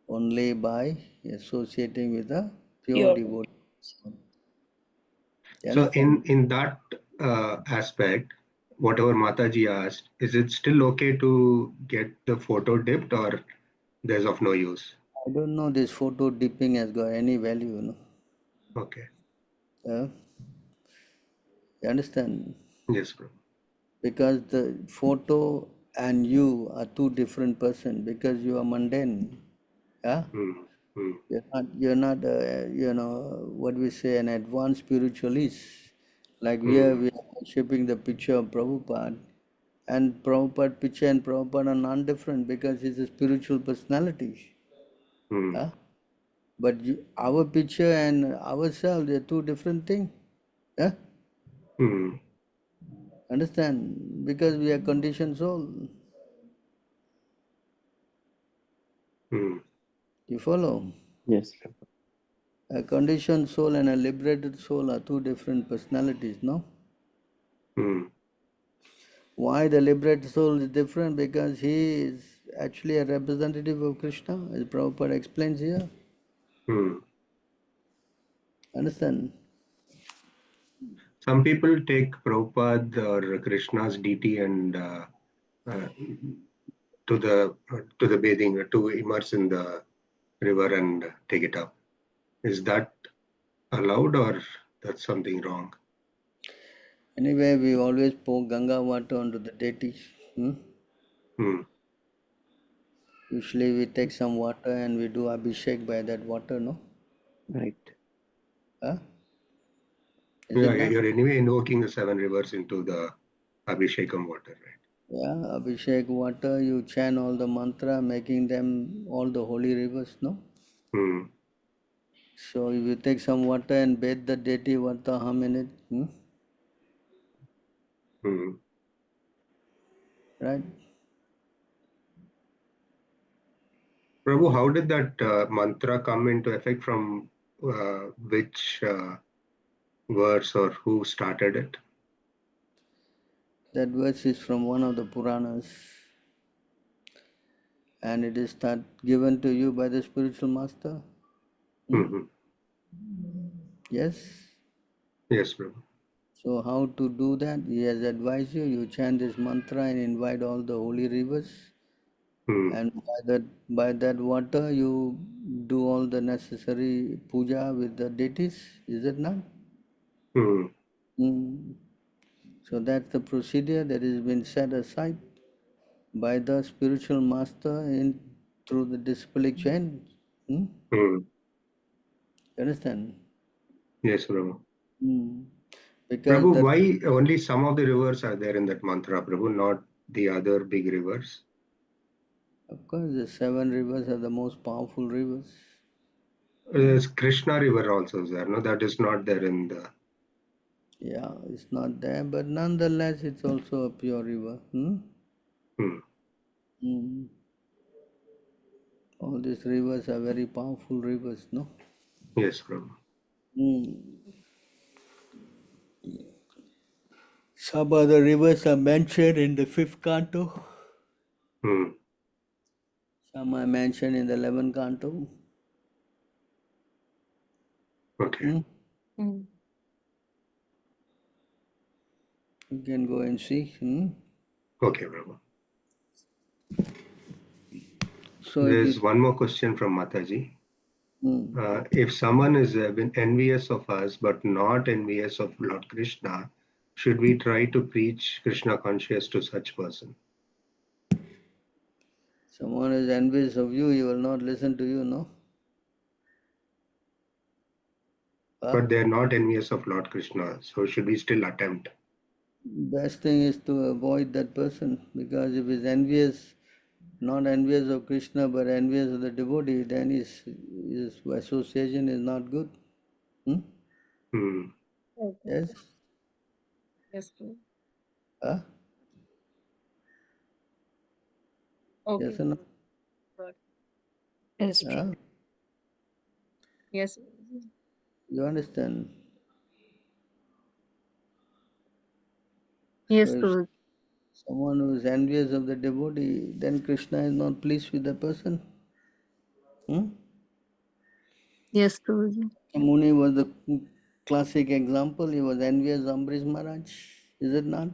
only by associating with a pure Pure. devotee. You So understand? in that aspect, whatever Mataji asked, is it still okay to get the photo dipped or there's of no use? I don't know this photo dipping has got any value. Okay. Uh, You understand? Yes, Prabhu. Because the photo and you are two different persons because you are mundane. Yeah? You're not what we say, an advanced spiritualist. Like we are worshipping the picture of Prabhupada, and Prabhupada picture and Prabhupada are non-different because he's a spiritual personality. Yeah? But our picture and ourselves, they're two different things. Yeah? Understand? Because we are conditioned soul. You follow? Yes. A conditioned soul and a liberated soul are two different personalities, no? Why the liberated soul is different? Because he is actually a representative of Krishna, as Prabhupada explains here. Understand? Some people take Prabhupada or Krishna's deity and uh, to the bathing, to immerse in the river and take it up. Is that allowed, or that's something wrong? Anyway, we always pour Ganga water onto the deities. Usually we take some water and we do abhishek by that water, no? Right. Huh? Is Yeah, it not? you're anyway invoking the seven rivers into the Abhishekam water, right? Yeah, abhishek water, you chant all the mantra, making them all the holy rivers, no? So if you take some water and bathe the deity, what the harm in it? Right? Prabhu, how did that mantra come into effect? From which verse, or who started it? That verse is from one of the Puranas, and it is given to you by the spiritual master. Yes? Yes, Prabhu. So how to do that? He has advised you, you chant this mantra and invite all the holy rivers. And by that water you do all the necessary puja with the deities, is it not? So that's the procedure that has been set aside by the spiritual master through the disciplic chain. You understand? Yes, Prabhu. Because Prabhu, why only some of the rivers are there in that mantra, Prabhu, not the other big rivers? of course the 7 rivers are the most powerful rivers. There's Krishna river also there, no? That is not there in the... Yeah, it's not there, but nonetheless it's also a pure river. All these rivers are very powerful rivers, no? Yes, Prabhu. Some other rivers are mentioned in the 5th canto. Some are mentioned in the 11th canto. Okay. You can go and see. Okay, Prabhu. So There's one more question from Mataji. If someone is been envious of us but not envious of Lord Krishna, should we try to preach Krishna conscious to such person? Someone is envious of you, he will not listen to you, no? But they're not envious of Lord Krishna, so should we still attempt? Best thing is to avoid that person, because if he's envious, not envious of Krishna but envious of the devotee, then his association is not good. Okay. Yes? Yes, Prabhu. Huh? Okay. Yes or no? Got it. Yes, Huh? Yes. You understand? Yes, So if Prabhu. someone who is envious of the devotee, then Krishna is not pleased with the person. Yes, Prabhuji. Muni was the classic example. He was envious of Ambrish Maharaj. Is it not?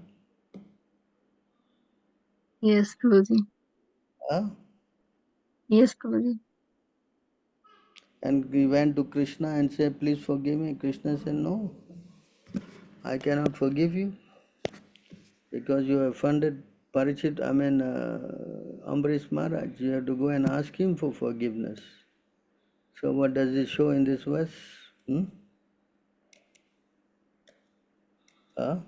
Yes, Prabhuji. Huh? Yes, Prabhuji. And he went to Krishna and said, please forgive me. Krishna said, no, I cannot forgive you because you have funded Ambrish Maharaj. You have to go and ask him for forgiveness. So what does it show in this verse? Hmm? Huh?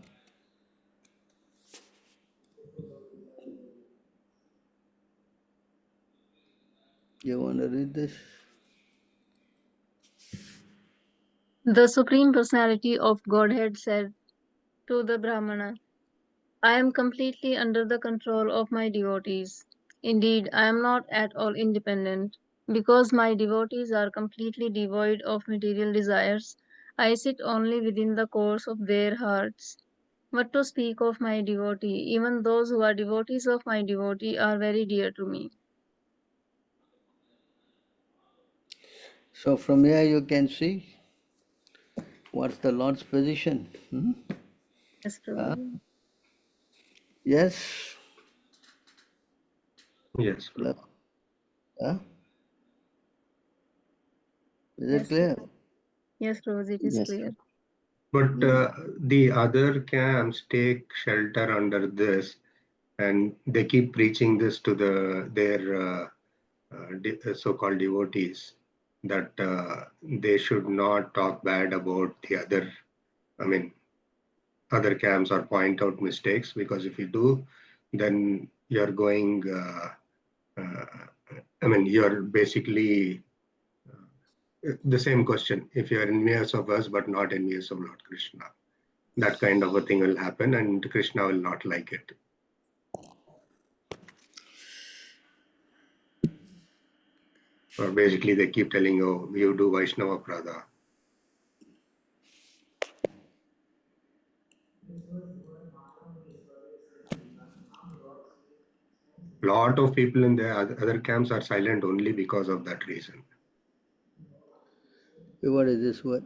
You want to read this? The Supreme Personality of Godhead said to the Brahmana, I am completely under the control of my devotees. Indeed, I am not at all independent. Because my devotees are completely devoid of material desires, I sit only within the course of their hearts. What to speak of my devotee? Even those who are devotees of my devotee are very dear to me. So from here you can see what's the Lord's position. Hmm? Yes, Huh? Prabhuji. Yes. Yes. Huh? Is it Yes, clear? yes, Prabhuji, it is Yes. clear. But Hmm. the other camps take shelter under this, and they keep preaching this to their so-called devotees, that they should not talk bad about the other, I mean, other camps or point out mistakes, because if you do, then you're going, uh, you're basically the same question. If you're envious of us but not envious of Lord Krishna, that kind of a thing will happen, and Krishna will not like it. Or basically, they keep telling you, you do Vaishnava Prada. Lot of people in the other camps are silent only because of that reason. What is this word?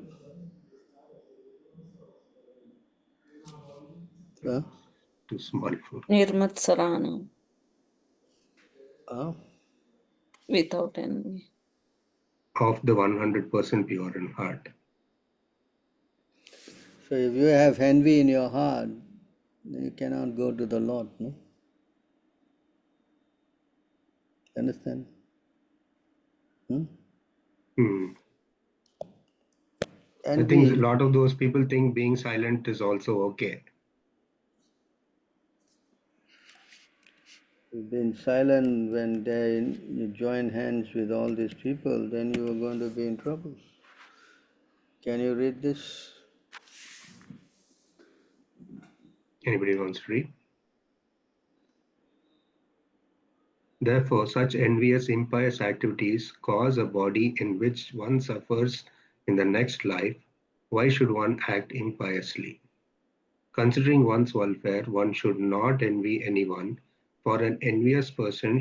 Huh? Too small for Nirmatsarana, Huh? without envy. of the 100% pure in heart. So if you have envy in your heart, you cannot go to the Lord, no? Understand? Hmm? Hmm. I think a Envy, lot of those people think being silent is also okay. you've been silent when you join hands with all these people, then you are going to be in trouble. Can you read this? Anybody wants to read? Therefore, such envious, impious activities cause a body in which one suffers in the next life. Why should one act impiously? Considering one's welfare, one should not envy anyone, for an envious person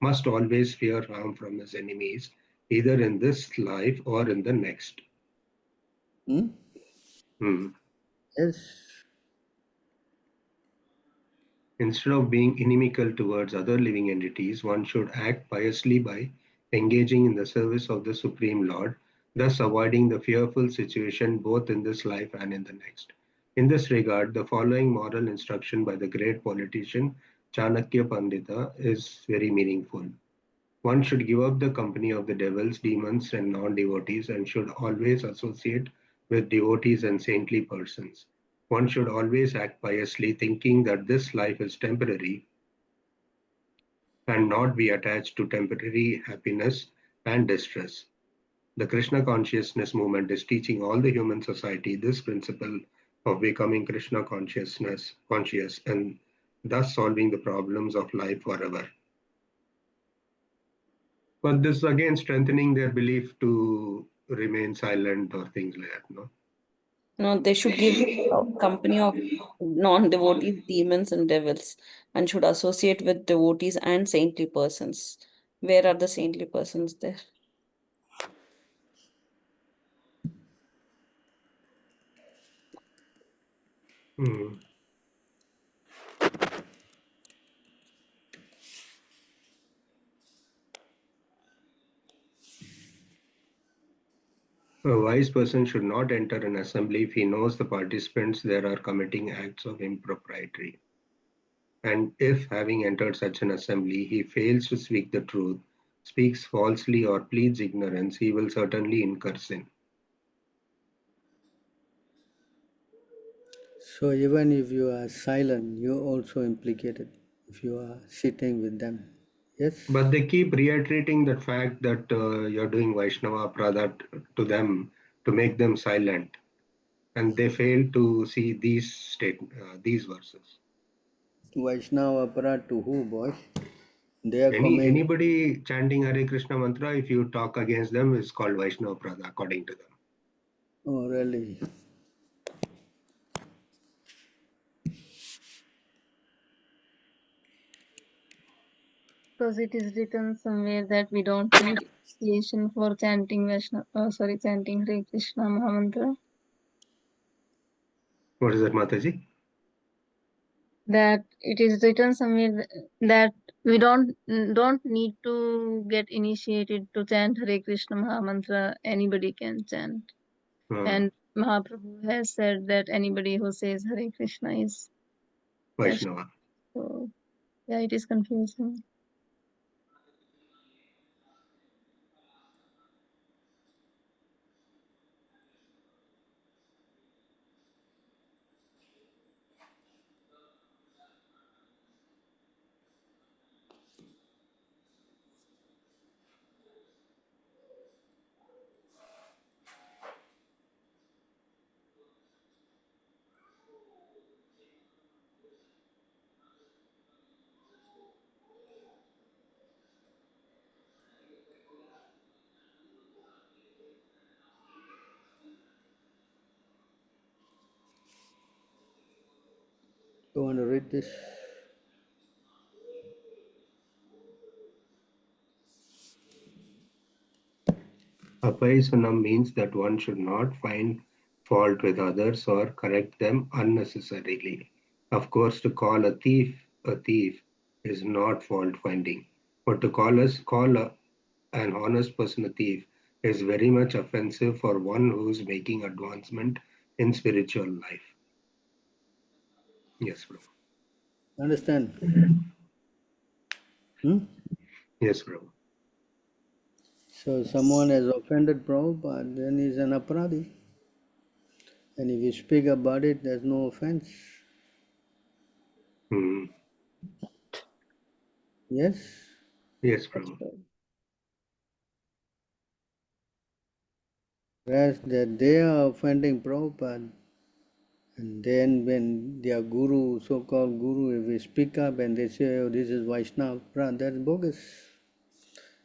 must always fear harm from his enemies, either in this life or in the next. Hmm? Hmm. Yes. Instead of being inimical towards other living entities, one should act piously by engaging in the service of the Supreme Lord, thus avoiding the fearful situation both in this life and in the next. In this regard, the following moral instruction by the great politician Chanakya Pandita is very meaningful. One should give up the company of the devils, demons, and non devotees and should always associate with devotees and saintly persons. One should always act piously, thinking that this life is temporary and not be attached to temporary happiness and distress. The Krishna consciousness movement is teaching all the human society this principle of becoming Krishna conscious and thus solving the problems of life forever. But this again strengthening their belief to remain silent or things like that, no? No, they should give company of non-devotees, demons, and devils, and should associate with devotees and saintly persons. Where are the saintly persons there? Hmm. A wise person should not enter an assembly if he knows the participants there are committing acts of impropriety. And if, having entered such an assembly, he fails to speak the truth, speaks falsely, or pleads ignorance, he will certainly incur sin. So even if you are silent, you're also implicated if you are sitting with them. Yes? But they keep reiterating the fact that you're doing Vaishnava Aparadha to them to make them silent. And they fail to see these verses. Vaishnava aparat to who, boys? They are coming. Anybody chanting Hare Krishna mantra, if you talk against them, is called Vaishnava Aparadha according to them. Oh, really? Because it is written somewhere that we don't need initiation for chanting chanting Hare Krishna Mahamantra. What is that, Mataji? That it is written somewhere that we don't need to get initiated to chant Hare Krishna Mahamantra. Anybody can chant. And Mahaprabhu has said that anybody who says Hare Krishna is Vaishnava. Vaishnava. So yeah, it is confusing. You want to read this? Apaisanam means that one should not find fault with others or correct them unnecessarily. Of course, to call a thief is not fault finding, but to an honest person a thief is very much offensive for one who is making advancement in spiritual life. Yes, bro. Understand? Yes, bro. So someone has offended Prabhupada, then he's an aparadi. And if you speak about it, there's no offense. Yes? Yes, That's bro. true. Whereas that they are offending Prabhupada. And then when their guru, so-called guru, if we speak up and they say, oh, this is Vaishnava, that's bogus.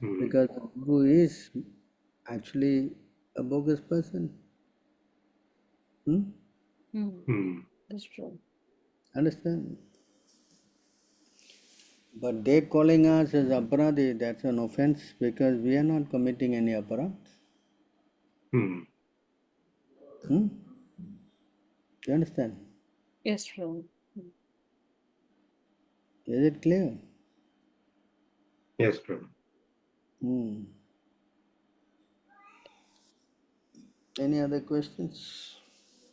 Because the guru is actually a bogus person. That's true. Understand? But they calling us as aparadi, that's an offense because we are not committing any aparad. You understand? Yes, true. Is it clear? Yes, bro. Any other questions?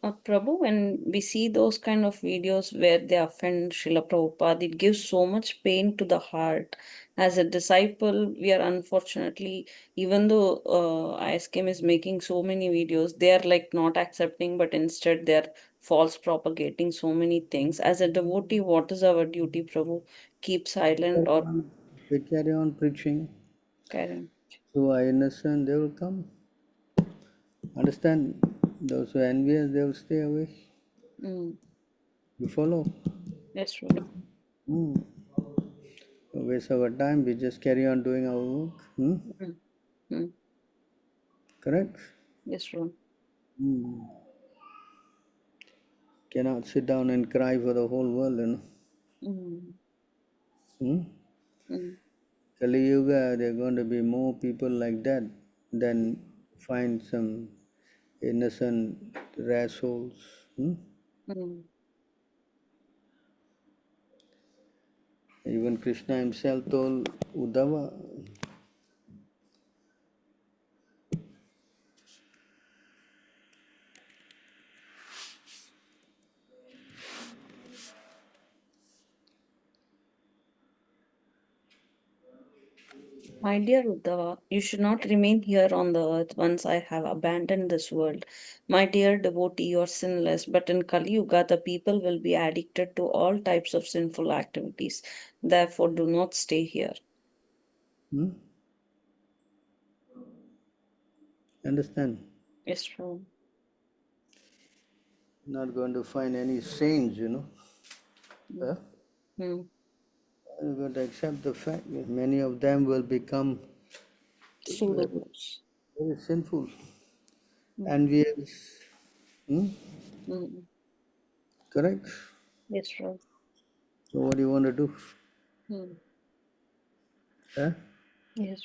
Prabhu, when we see those kind of videos where they offend Srila Prabhupada, it gives so much pain to the heart. As a disciple, we are unfortunately, even though ISKM is making so many videos, they are like not accepting, but instead they are false propagating so many things. As a devotee, what is our duty, Prabhu? Keep silent or We carry on preaching. carry on? So I understand they will come. Understand? Those who are envious, they will stay away. You follow? That's true. Waste our time, we just carry on doing our work. Correct? Yes, true. Cannot sit down and cry for the whole world, you know. Kali Yuga, there are going to be more people like that than find some innocent rare souls. Even Krishna himself told Uddhava, My dear Uddhava, you should not remain here on the earth once I have abandoned this world. My dear devotee, you are sinless, but in Kali Yuga, the people will be addicted to all types of sinful activities. Therefore, do not stay here. Hmm? Understand? Yes, Prabhu. Not going to find any saints, Huh? Hmm. You're going to accept the fact that many of them will become Pseudo-gurus. very sinful, Hmm. envious. Hmm? Hmm. Correct? Yes, Prabhu. So what do you want to do? Hmm. Huh? Yes.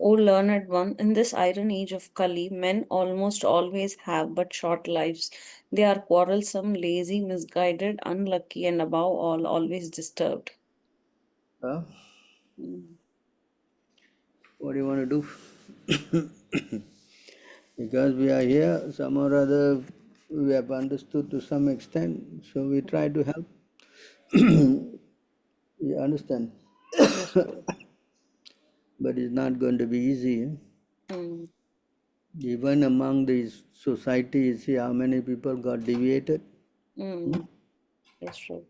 O learned one, in this iron age of Kali, men almost always have but short lives. They are quarrelsome, lazy, misguided, unlucky, and above all, always disturbed. Huh? Hmm. What do you want to do? Because we are here, some or other we have understood to some extent, so we try to help. You understand? Yes, Prabhu. But it's not going to be easy. Hmm. Even among these societies, see how many people got deviated. Hmm. Yes, Prabhu.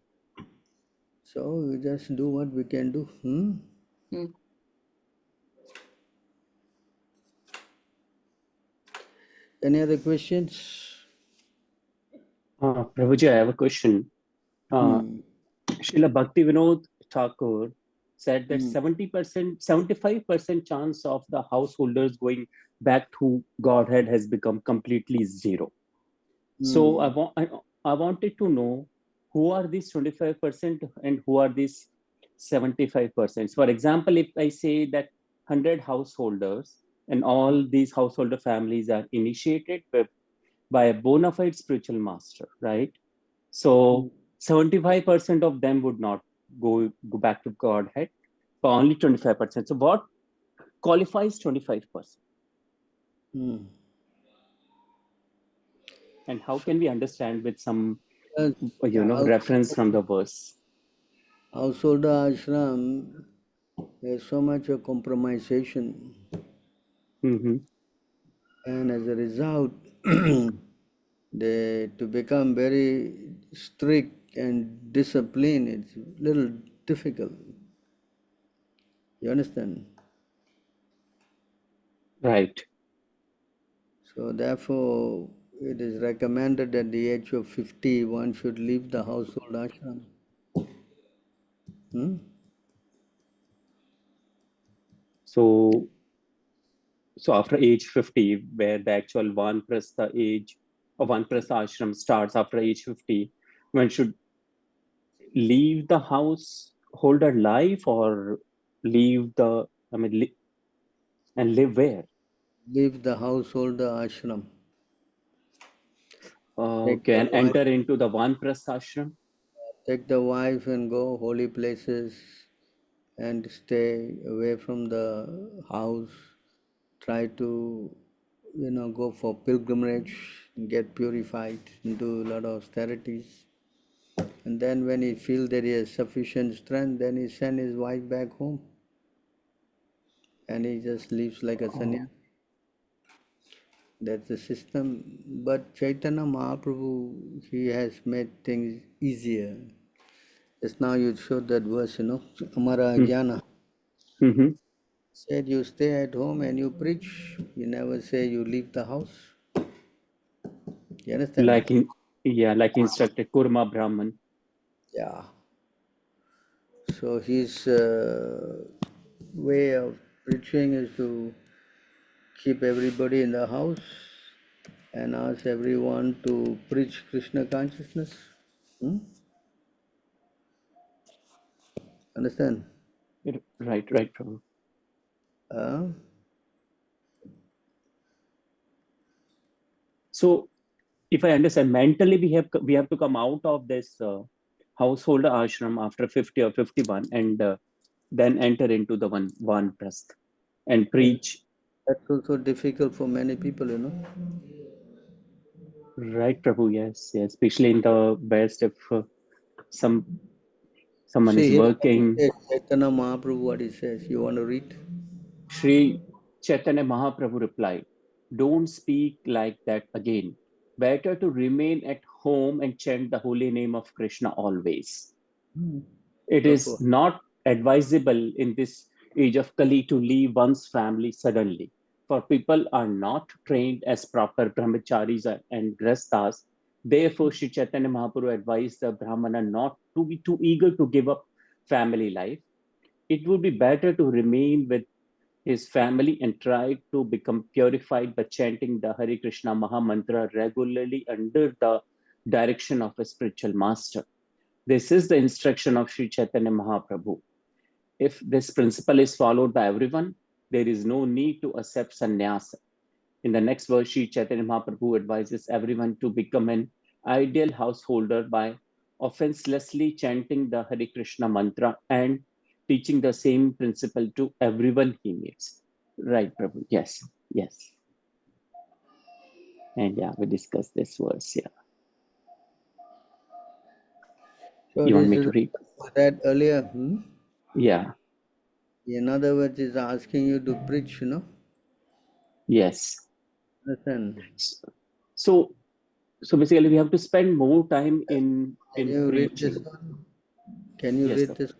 So we just do what we can do. Hmm. Any other questions? Prabhuji, I have a question. Hmm. Srila Bhakti Vinod Thakur said that Hmm. 70%, 75% chance of the householders going back to Godhead has become completely zero. So Hmm. I wanted to know who are these 25% and who are these 75%. For example, if I say that 100 householders and all these householder families are initiated by a bona fide spiritual master, right? Hmm. So 75% of them would not go back to Godhead, but only 25%. So what qualifies 25%? Hmm. And how can we understand with some Yes, reference from the verse? householder ashram, there's so much of compromisation, Mm-hmm. and as a result, they to become very strict and disciplined. It's a little difficult. You understand? Right. So therefore, it is recommended at the age of 50, one should leave the household ashram. Hmm? So after age 50, where the actual Vanprastha age or Vanprastha ashram starts after age 50, one should leave the householder life or leave the, and live where? Leave the householder ashram. Take Okay, the and wife, enter into the Vanprastha ashram. take the wife and go holy places and stay away from the house. Try to, go for pilgrimage, get purified, and do a lot of austerities. And then when he feels that he has sufficient strength, then he send his wife back home. And he just lives like a sannyasi. Oh. That's the system. But Chaitanya Mahaprabhu, he has made things easier. Just now you showed that verse, Amara Jnana. Mm-hmm. Said you stay at home and you preach. You never say you leave the house. You understand? Like like instructed Kurma Brahman. Yeah. So his way of preaching is to keep everybody in the house and ask everyone to preach Krishna consciousness. Hmm? Understand? Right, Prabhu. Uh, So if I understand, mentally we have to come out of this householder ashram after 50 or 51 and then enter into the one prasth and yes, preach. that's also difficult for many people, Right, Prabhu. Yes, yes. Especially in the West, if someone See is here, working. Chaitanya Mahaprabhu, what he says. You want to read? Sri Chaitanya Mahaprabhu replied, "Don't speak like that again. Better to remain at home and chant the holy name of Krishna always. It is Purport. not advisable in this age of Kali to leave one's family suddenly. For people are not trained as proper brahmacharis and grastas. Therefore, Sri Chaitanya Mahaprabhu advised the Brahmana not to be too eager to give up family life. It would be better to remain with his family and tried to become purified by chanting the Hare Krishna Maha Mantra regularly under the direction of a spiritual master. This is the instruction of Sri Chaitanya Mahaprabhu. If this principle is followed by everyone, there is no need to accept sannyasa. In the next verse, Sri Chaitanya Mahaprabhu advises everyone to become an ideal householder by offenselessly chanting the Hare Krishna mantra and teaching the same principle to everyone he meets. Right, Prabhu. Yes, yes. And yeah, we discussed this verse. Yeah. So You want this me is to read? read earlier. Yeah. In other words, is asking you to preach, Yes. Listen, So, so basically, we have to spend more time can in you read this preaching. one? Can you Yes, read sir. this?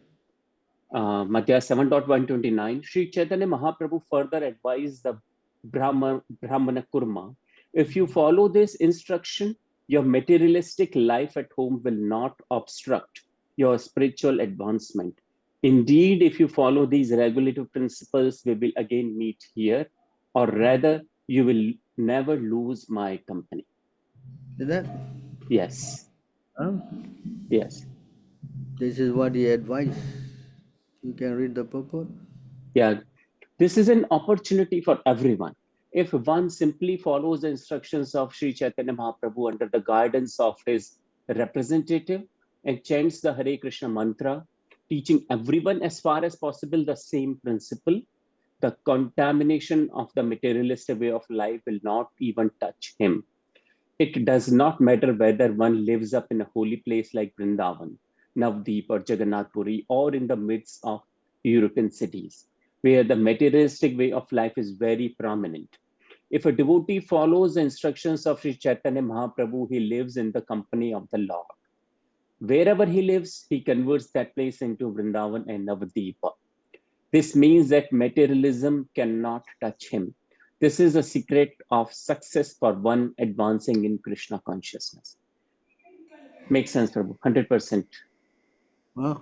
Madhya 7.129, Sri Chaitanya Mahaprabhu further advised the Brahmana Kurma, if you follow this instruction, your materialistic life at home will not obstruct your spiritual advancement. Indeed, if you follow these regulative principles, we will again meet here, or rather, you will never lose my company. Is that? Yes, Huh? yes. This is what he advised. You can read the purport. Yeah, this is an opportunity for everyone. If one simply follows the instructions of Sri Chaitanya Mahaprabhu under the guidance of his representative and chants the Hare Krishna mantra, teaching everyone as far as possible the same principle, the contamination of the materialistic way of life will not even touch him. It does not matter whether one lives up in a holy place like Vrindavan, Navdeep, or Jagannath Puri, or in the midst of European cities, where the materialistic way of life is very prominent. If a devotee follows the instructions of Sri Chaitanya Mahaprabhu, he lives in the company of the Lord. Wherever he lives, he converts that place into Vrindavan and Navdeep. This means that materialism cannot touch him. This is a secret of success for one advancing in Krishna consciousness. Makes sense, Prabhu, 100%. Huh?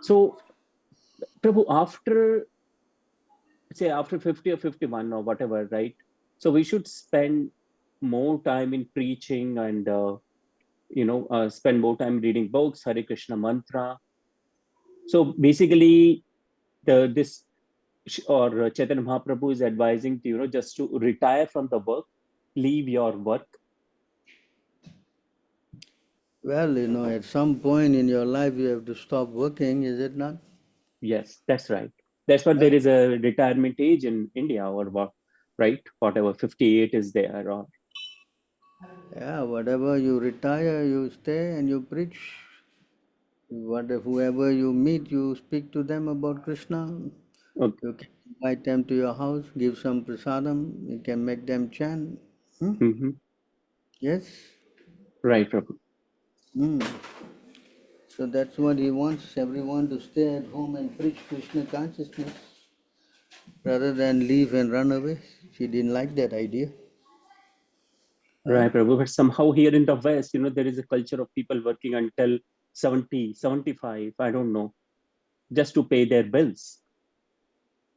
So, Prabhu, after, say, after 50 or 51 or whatever, right? So we should spend more time in preaching and, spend more time reading books, Hare Krishna mantra. So basically, this or Chaitanya Mahaprabhu is advising to, just to retire from the work, leave your work. Well, at some point in your life, you have to stop working, is it not? Yes, that's right. That's what there is a retirement age in India or what, right? Whatever, 58 is there or. Yeah, whatever you retire, you stay and you preach. Whoever you meet, you speak to them about Krishna. Okay. You can invite them to your house, give some prasadam. You can make them chant. Mm-hmm. Yes. Right, Prabhu. Hmm. So that's what he wants everyone to stay at home and preach Krishna consciousness rather than leave and run away. She didn't like that idea. Right, Prabhu. But somehow here in the West, there is a culture of people working until 70, 75, I don't know, just to pay their bills.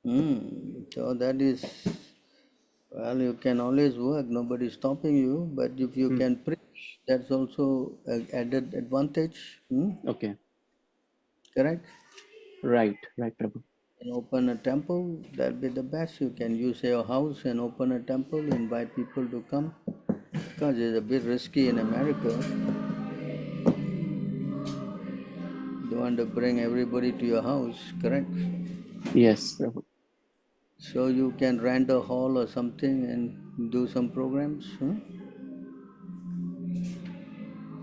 So that is, well, you can always work, nobody is stopping you, but if you can preach, that's also an added advantage. Okay. Correct? Right, Prabhu. And open a temple, that'll be the best. You can use your house and open a temple, invite people to come. Because it's a bit risky in America. You want to bring everybody to your house, correct? Yes, Prabhu. So you can rent a hall or something and do some programs.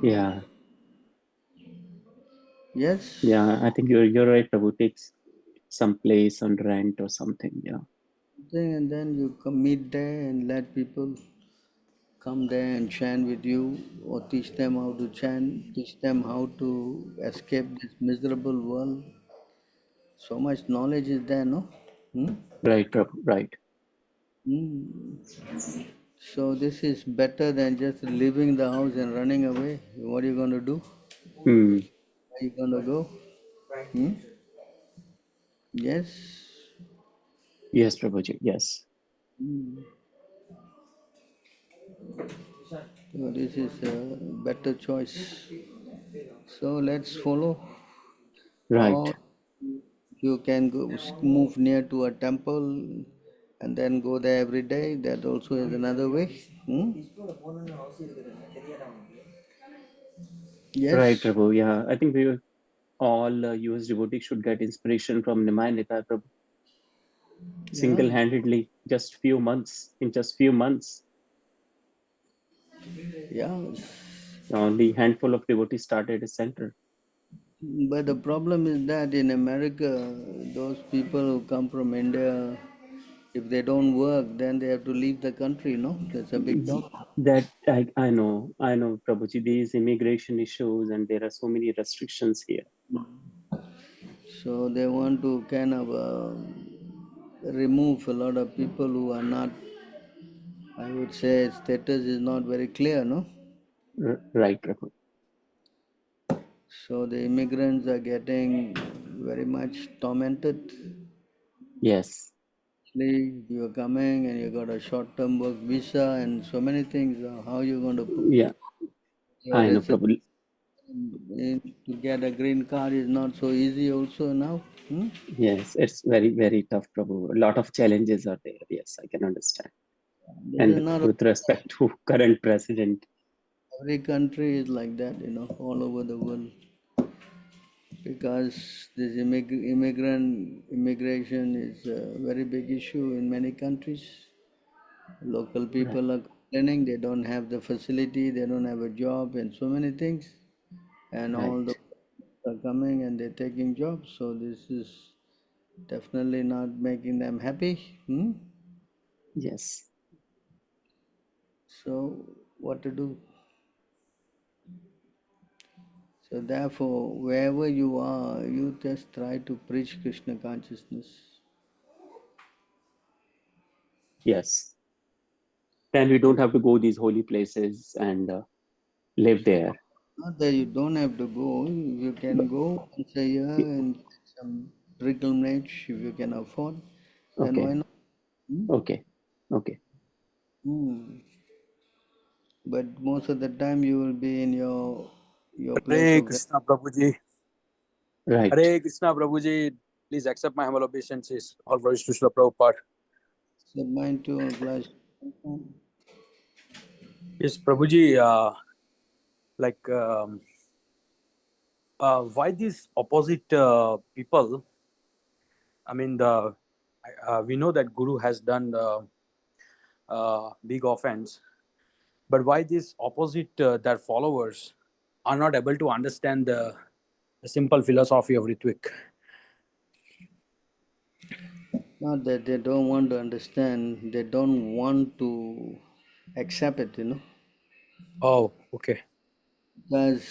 Yeah. Yes. Yeah, I think you're right, Prabhu. Takes some place on rent or something. Yeah. And then you come meet there and let people come there and chant with you, or teach them how to chant, teach them how to escape this miserable world. So much knowledge is there, no? Hmm? Right, Prabhu. Right. Hmm. So this is better than just leaving the house and running away. What are you going to do? Hmm. Are you going to go? Hmm? Yes. Yes, Prabhuji. Yes. Hmm. So this is a better choice. So let's follow. Right. Or you can go move near to a temple and then go there every day. That also is another way. Hmm? Right, Yes. Prabhu. Yeah. I think we all US devotees should get inspiration from Nimai Nitya Prabhu. Yeah. Single-handedly, in just few months, Yeah. only handful of devotees started a center. But the problem is that in America, those people who come from India, if they don't work, then they have to leave the country, no? That's a big problem. That I know, Prabhuji, these immigration issues, and there are so many restrictions here. So they want to kind of remove a lot of people who are not, I would say, status is not very clear, no? Right, Prabhu. So the immigrants are getting very much tormented. Yes. Actually, you're coming and you got a short-term work visa and so many things. How you going to put Yeah, your I know, residence Prabhu. to get a green card is not so easy also now. Hmm? Yes, it's very, very tough, Prabhu. A lot of challenges are there. Yes, I can understand. This is And not with respect to current president, every country is like that, all over the world. Because this immigration is a very big issue in many countries. Local right, people are complaining they don't have the facility, they don't have a job, and so many things. And all the right. are coming and they're taking jobs. So this is definitely not making them happy. Hmm? Yes, So what to do? So therefore, wherever you are, you just try to preach Krishna consciousness. yes. Then we don't have to go these holy places and live there. Not that you don't have to go. You can But go once a year and get some pilgrimage if you can afford. Then why okay, not? Hmm? okay, okay. Hmm. But most of the time you will be in your place Hare of Krishna Prabhuji. Right. Hare Krishna Prabhuji. Please accept my humble obeisances. All glories to Srila Prabhupada. mind to class. Yes, Prabhuji, like, why these opposite people? I mean, we know that Guru has done the big offense, but why these opposite their followers are not able to understand the simple philosophy of Ritvik? Not that they don't want to understand, they don't want to accept it. Oh, okay. Because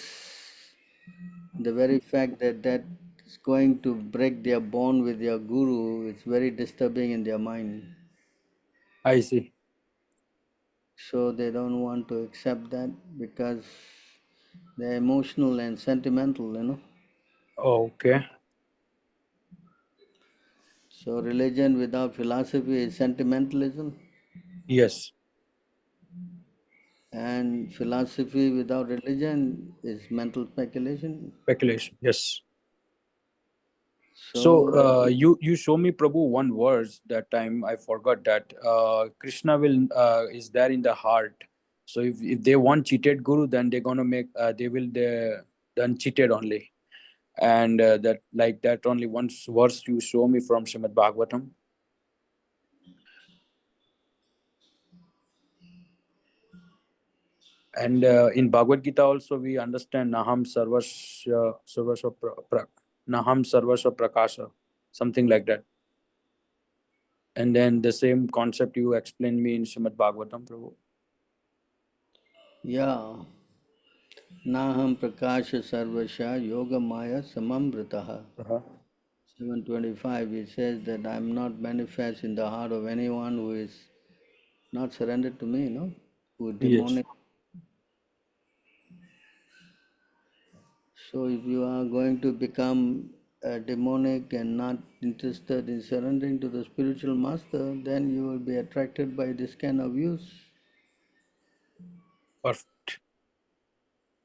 the very fact that that is going to break their bond with their guru is very disturbing in their mind. I see. So they don't want to accept that because they're emotional and sentimental. Oh, okay. So religion without philosophy is sentimentalism, Yes. and philosophy without religion is mental speculation. Speculation. Yes. So So you show me Prabhu one verse that time I forgot that Krishna will is there in the heart. So if they want cheated guru, then they're gonna make they will they done cheated only. And that like that only one verse you show me from Srimad Bhagavatam. And in Bhagavad Gita also we understand Naham Naham Sarvasva Prakasha, something like that. And then the same concept you explained me in Srimad Bhagavatam, Prabhu. Yeah. Naham prakasha sarvasha yoga maya samambritaha. 725, it says that I am not manifest in the heart of anyone who is not surrendered to me, no? Who is Yes. demonic. So if you are going to become a demonic and not interested in surrendering to the spiritual master, then you will be attracted by this kind of use. Perfect.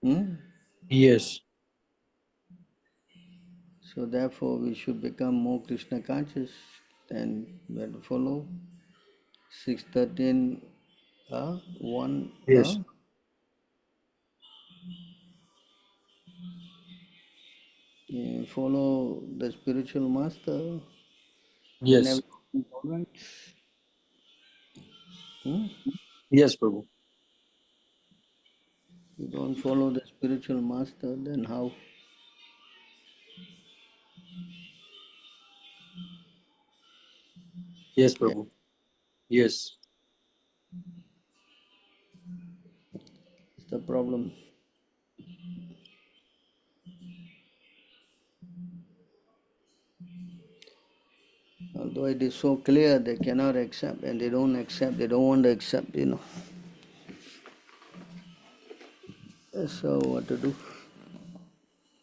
Hmm? Yes. So therefore we should become more Krishna conscious and we have to follow 613 1 Yes. follow the spiritual master, then Yes. everything is all right. Hmm? Yes, Prabhu. You don't follow the spiritual master, then how? Yes, Yeah, Prabhu. Yes. it's the problem. Although it is so clear, they cannot accept, and they don't accept, they don't want to accept, you know. So what to do?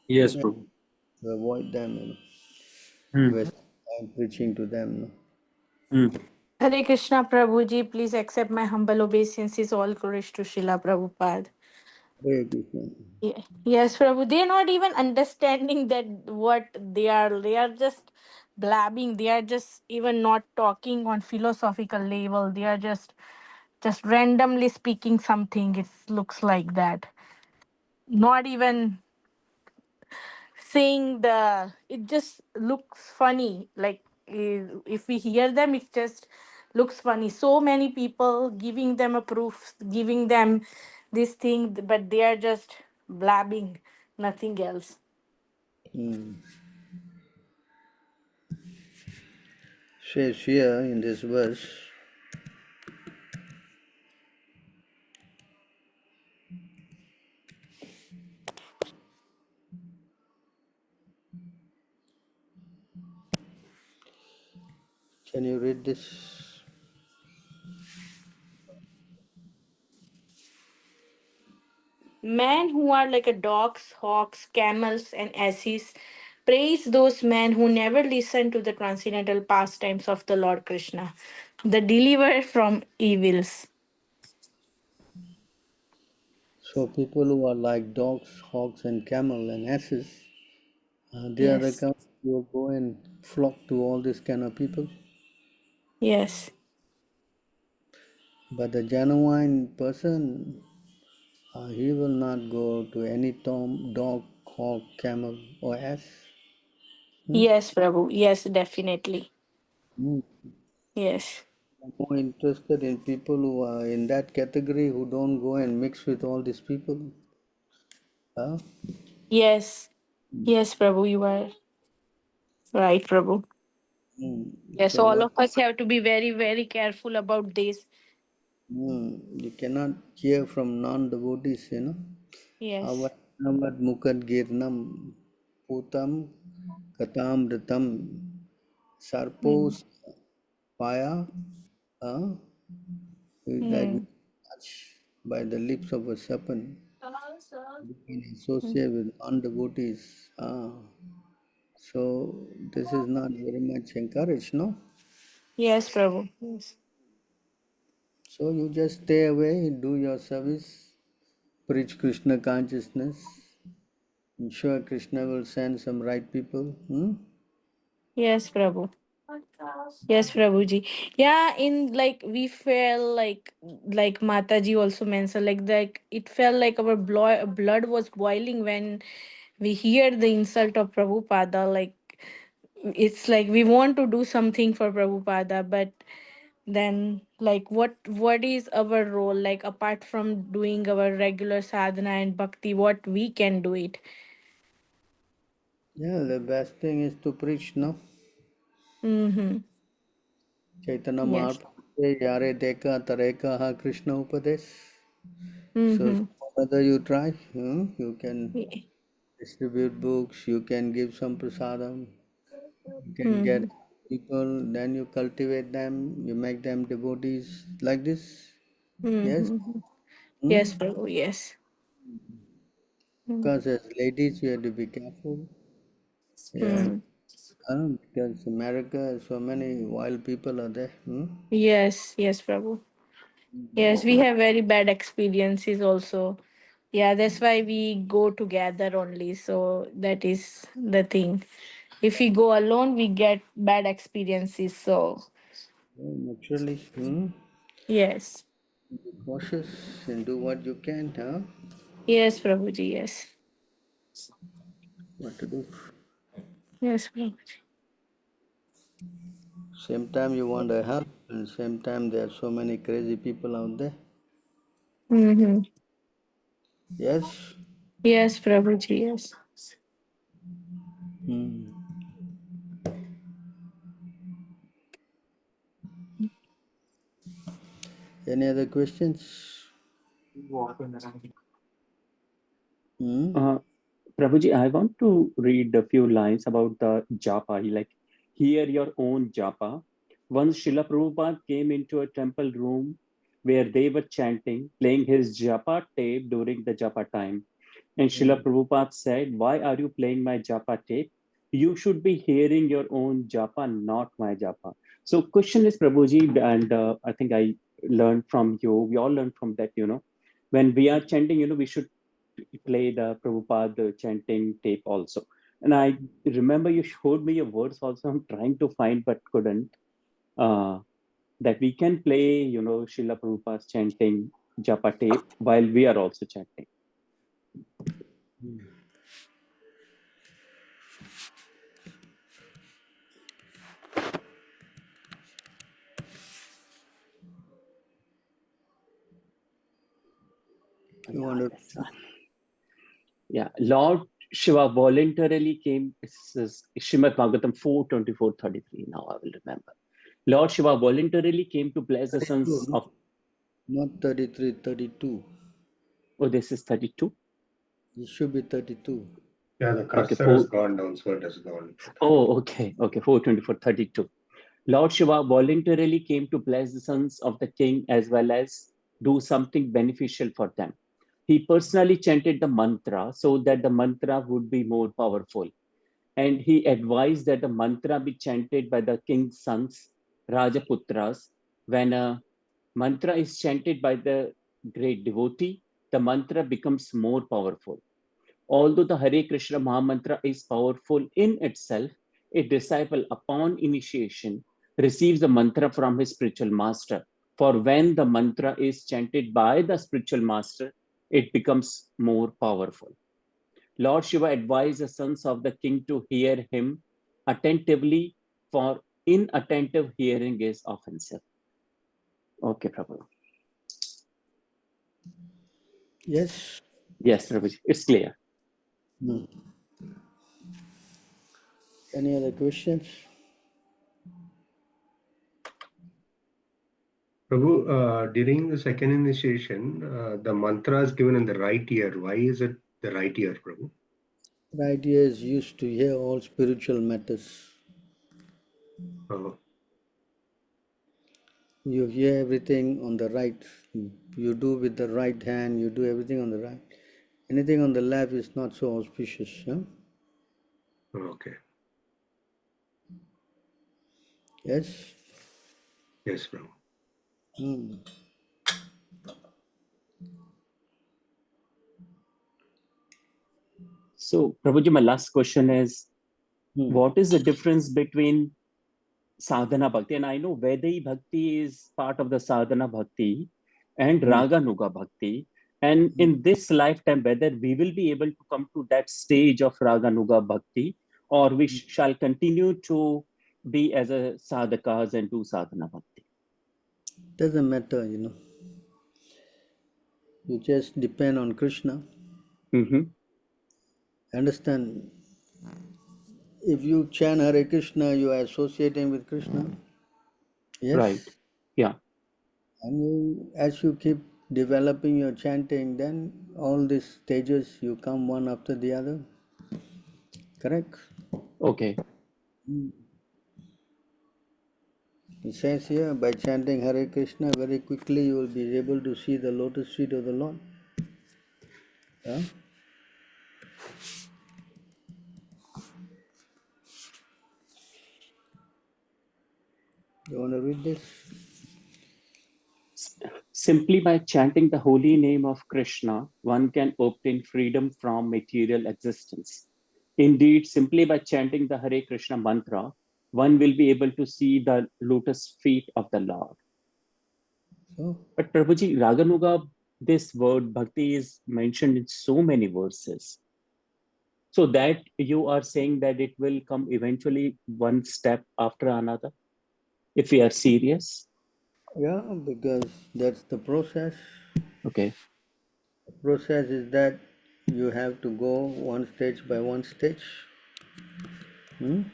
Yes, Yeah, Prabhu. to avoid them, you know. Hmm. Waste time preaching to them. You know. Hmm. Hare Krishna Prabhuji, please accept my humble obeisances, all courage to Srila Prabhupada. Hare Krishna. Yes, Prabhu, they're not even understanding that what they are just blabbing, they are just even not talking on philosophical level, they are just randomly speaking something. It looks like that. Not even saying the it just looks funny like if we hear them it just looks funny, so many people giving them a proof, giving them this thing, but they are just blabbing, nothing else. Hmm. Says here in this verse, can you read this? Men who are like a dogs, hawks, camels, and asses praise those men who never listen to the transcendental pastimes of the Lord Krishna, the deliverer from evils. So people who are like dogs, hogs, and camel and asses, they are the Yes. kind who will go and flock to all these kind of people. Yes. But the genuine person, he will not go to any dog, hog, camel, or ass. Hmm? Yes, Prabhu. Yes, definitely. Hmm. Yes. I'm more interested in people who are in that category who don't go and mix with all these people. Huh? Yes. Yes, Prabhu, you are right, Prabhu. Hmm. Yes, So all what? of us have to be very, very careful about this. You cannot hear from non-devotees, you know. Yes. Avat mukad girnam putam katamritam Mm. sarpos paya uh, is like Mm. touch by the lips of a serpent. You can associate with non-devotees. So this is not very much encouraged, no? Yes, Prabhu. Yes. So you just stay away, do your service, preach Krishna consciousness. I'm sure Krishna will send some right people. Hmm? Yes, Prabhu. Yes, Prabhuji. Yeah, in like we felt like Mataji also mentioned like it felt like our blood was boiling when we hear the insult of Prabhupada. Like it's like we want to do something for Prabhupada, but then like what is our role, like apart from doing our regular sadhana and bhakti, what we can do it? Yeah, the best thing is to preach, no? Mm-hmm. Chaitanya Yes. Mahaprabhu, Yare Deka Tareka Ha Krishna Upadesh. So Mm-hmm. whether you try, you can distribute books, you can give some prasadam, you can get Mm-hmm. people, then you cultivate them, you make them devotees like this. Yes. Mm-hmm. Hmm? Yes, Prabhu, yes. Because as ladies, you have to be careful. Yeah. Mm-hmm. Because America, so many wild people are there. Yes, yes, Prabhu. Yes, we have very bad experiences also. Yeah, that's why we go together only. So that is the thing. If we go alone, we get bad experiences. So Naturally, yes, be cautious and do what you can, yes, Prabhuji, yes, what to do. yes, Prabhuji. Same time you want to help, and same time there are so many crazy people out there. Mm-hmm. Yes. Yes, Prabhuji, yes. Hmm. Any other questions? Hmm? Prabhuji, I want to read a few lines about the japa. Like, hear your own japa. Once Srila Prabhupada came into a temple room where they were chanting, playing his japa tape during the japa time. And Srila Prabhupada said, why are you playing my japa tape? You should be hearing your own japa, not my japa. So question is, Prabhuji, and I think I learned from you, we all learned from that, when we are chanting, we should play the Prabhupada chanting tape also. And I remember you showed me your words also. I'm trying to find but couldn't. That we can play, Srila Prabhupada's chanting japa tape while we are also chanting. You Yeah, want to? this one. Yeah, Lord Shiva voluntarily came. This is Srimad Bhagavatam 4:24-33. Now I will remember. Lord Shiva voluntarily came to bless the 32, sons no? of. Not 33, 32. Oh, this is 32. It should be 32. Yeah, the Okay, cursor has gone down, so it has gone. Oh, okay, 4:24-32. Lord Shiva voluntarily came to bless the sons of the king as well as do something beneficial for them. He personally chanted the mantra so that the mantra would be more powerful. And he advised that the mantra be chanted by the king's sons, Rajaputras. When a mantra is chanted by the great devotee, the mantra becomes more powerful. Although the Hare Krishna Mahamantra is powerful in itself, a disciple upon initiation receives the mantra from his spiritual master. For when the mantra is chanted by the spiritual master, it becomes more powerful. Lord Shiva advised the sons of the king to hear him attentively, for inattentive hearing is offensive. Okay, Prabhu. Yes. Yes, Prabhu. It's clear. Any other questions? Prabhu, during the second initiation, the mantra is given in the right ear. Why is it the right ear, Prabhu? Right ear is used to hear all spiritual matters. Oh, You hear everything on the right. You do with the right hand, you do everything on the right. Anything on the left is not so auspicious. okay. Yes? Yes, Prabhu. Hmm. So, Prabhuji, my last question is, Hmm. what is the difference between sadhana bhakti? And I know Vedai bhakti is part of the sadhana bhakti and Hmm. raga nuga bhakti. And in this lifetime, whether we will be able to come to that stage of raga nuga bhakti, or we shall continue to be as a sadhakas and do sadhana bhakti. Doesn't matter, You just depend on Krishna. Understand? If you chant Hare Krishna, you are associating with Krishna. Yes. Right. Yeah. And as you keep developing your chanting, then all these stages you come one after the other. Correct? Okay. It says here, by chanting Hare Krishna, very quickly you will be able to see the lotus feet of the Lord. Yeah? You want to read this? Simply by chanting the holy name of Krishna, one can obtain freedom from material existence. Indeed, simply by chanting the Hare Krishna mantra, one will be able to see the lotus feet of the Lord. So, But Prabhuji, Raganuga, this word bhakti is mentioned in so many verses. So that you are saying that it will come eventually one step after another, if we are serious? yeah, because that's the process. Okay. The process is that you have to go one stage by one stage. You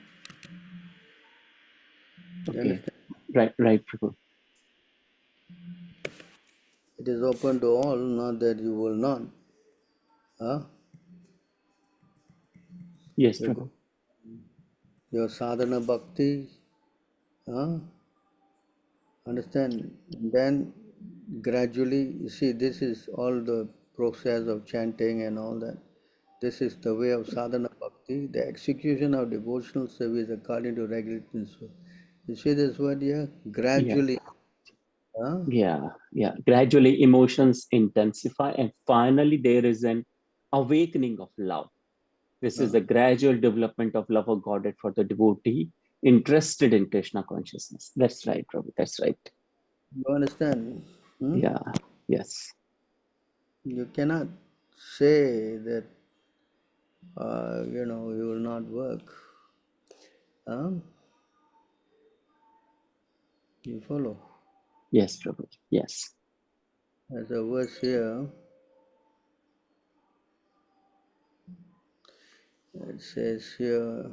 Okay. understand? Right, Prabhu. It is open to all, not that you will not. Huh? Yes, Prabhu. Your sadhana bhakti, huh? Understand? Then gradually, you see, this is all the process of chanting and all that. This is the way of sadhana bhakti, the execution of devotional service according to regulations. You see this word here? Gradually. Huh? Yeah. Gradually emotions intensify and finally there is an awakening of love. This is the gradual development of love of Godhead for the devotee interested in Krishna consciousness. That's right, Prabhu. That's right. You understand? Yeah. Yes. You cannot say that, you will not work. Huh? You follow? Yes, Prabhu. Yes. There's a verse here. It says here,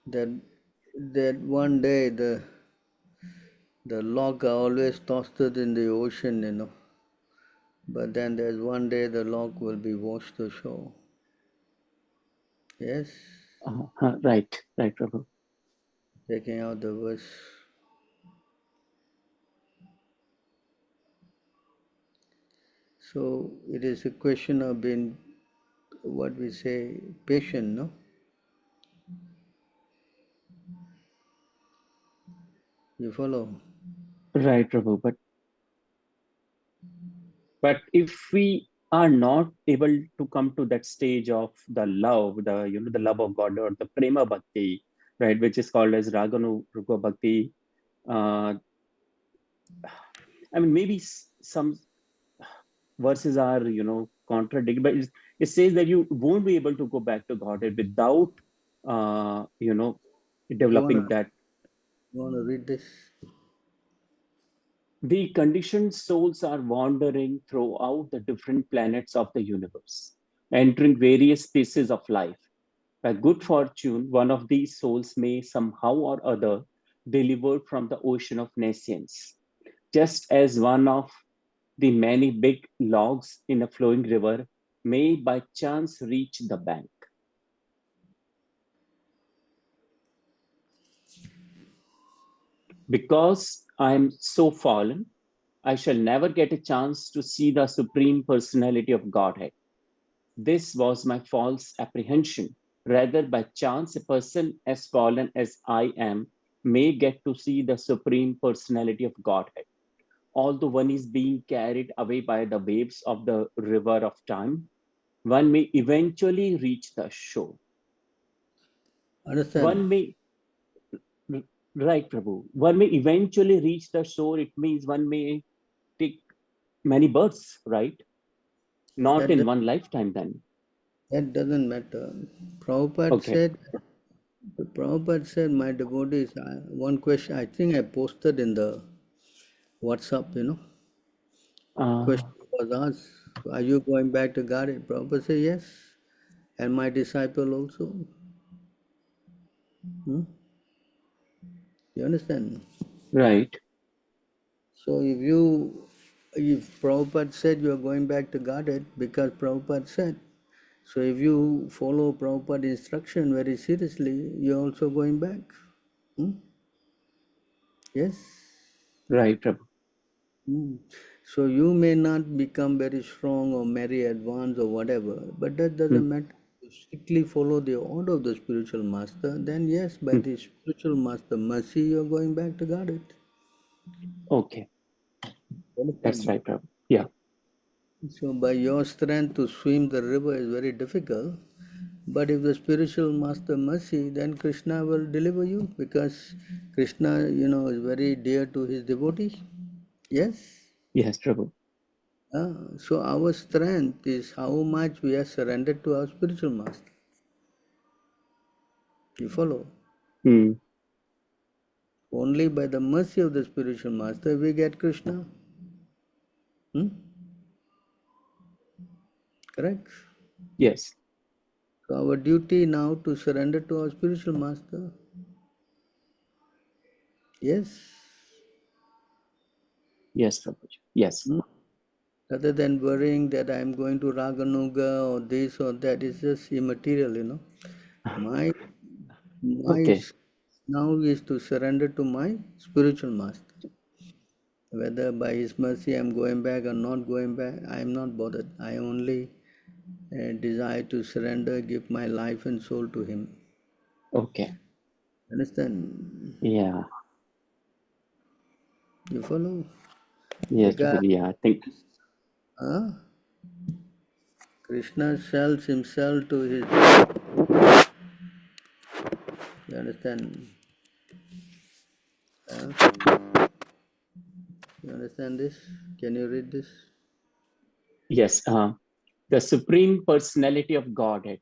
that one day the log are always tossed in the ocean, but then there's one day the log will be washed ashore. Yes? Right, Prabhu. Taking out the verse. So it is a question of being, what we say, patient, no? You follow? Right, Prabhu. But if we are not able to come to that stage of the love, the love of God or the prema bhakti, right, which is called as raganuga bhakti, I mean, maybe some verses are, contradictory, but it says that you won't be able to go back to Godhead without, You wanna developing that. read this? The conditioned souls are wandering throughout the different planets of the universe, entering various species of life. By good fortune, one of these souls may somehow or other deliver from the ocean of nescience, just as one of the many big logs in a flowing river may by chance reach the bank. Because I am so fallen, I shall never get a chance to see the Supreme Personality of Godhead. This was my false apprehension. Rather, by chance, a person as fallen as I am may get to see the Supreme Personality of Godhead. Although one is being carried away by the waves of the river of time, one may eventually reach the shore. Understand? One may, right, Prabhu, one may eventually reach the shore. It means one may take many births, right? Not in That, one lifetime then. that doesn't matter. Okay. Prabhupada said, my devotees, one question, I think I posted in the WhatsApp, question was asked, are you going back to Godhead? Prabhupada said, yes. And my disciple also. You understand? Right. So if Prabhupada said you are going back to Godhead, because Prabhupada said, so if you follow Prabhupada's instruction very seriously, you're also going back. Yes? Right, Prabhu. So you may not become very strong or very advanced or whatever, but that doesn't matter. You strictly follow the order of the spiritual master, then yes, by the spiritual master mercy, you're going back to Godhead. Okay. That's Understand? right, Prabhu. Yeah. So by your strength to swim the river is very difficult. But if the spiritual master mercy, then Krishna will deliver you, because Krishna, is very dear to his devotees. Yes? Yes, Prabhu. So our strength is how much we are surrendered to our spiritual master. You follow? Only by the mercy of the spiritual master we get Krishna. Correct? Yes. So our duty now to surrender to our spiritual master. Yes? Yes, Prabhu. Yes. Rather than worrying that I am going to Raganuga or this or that, is just immaterial, My Okay. now is to surrender to my spiritual master. Whether by his mercy I am going back or not going back, I am not bothered. I only desire to surrender, give my life and soul to him. Okay. Understand? Yeah. You follow? Yes, Because Prabhu. Yeah. I think. Krishna sells himself to his. You understand? You understand this? Can you read this? Yes. The Supreme Personality of Godhead,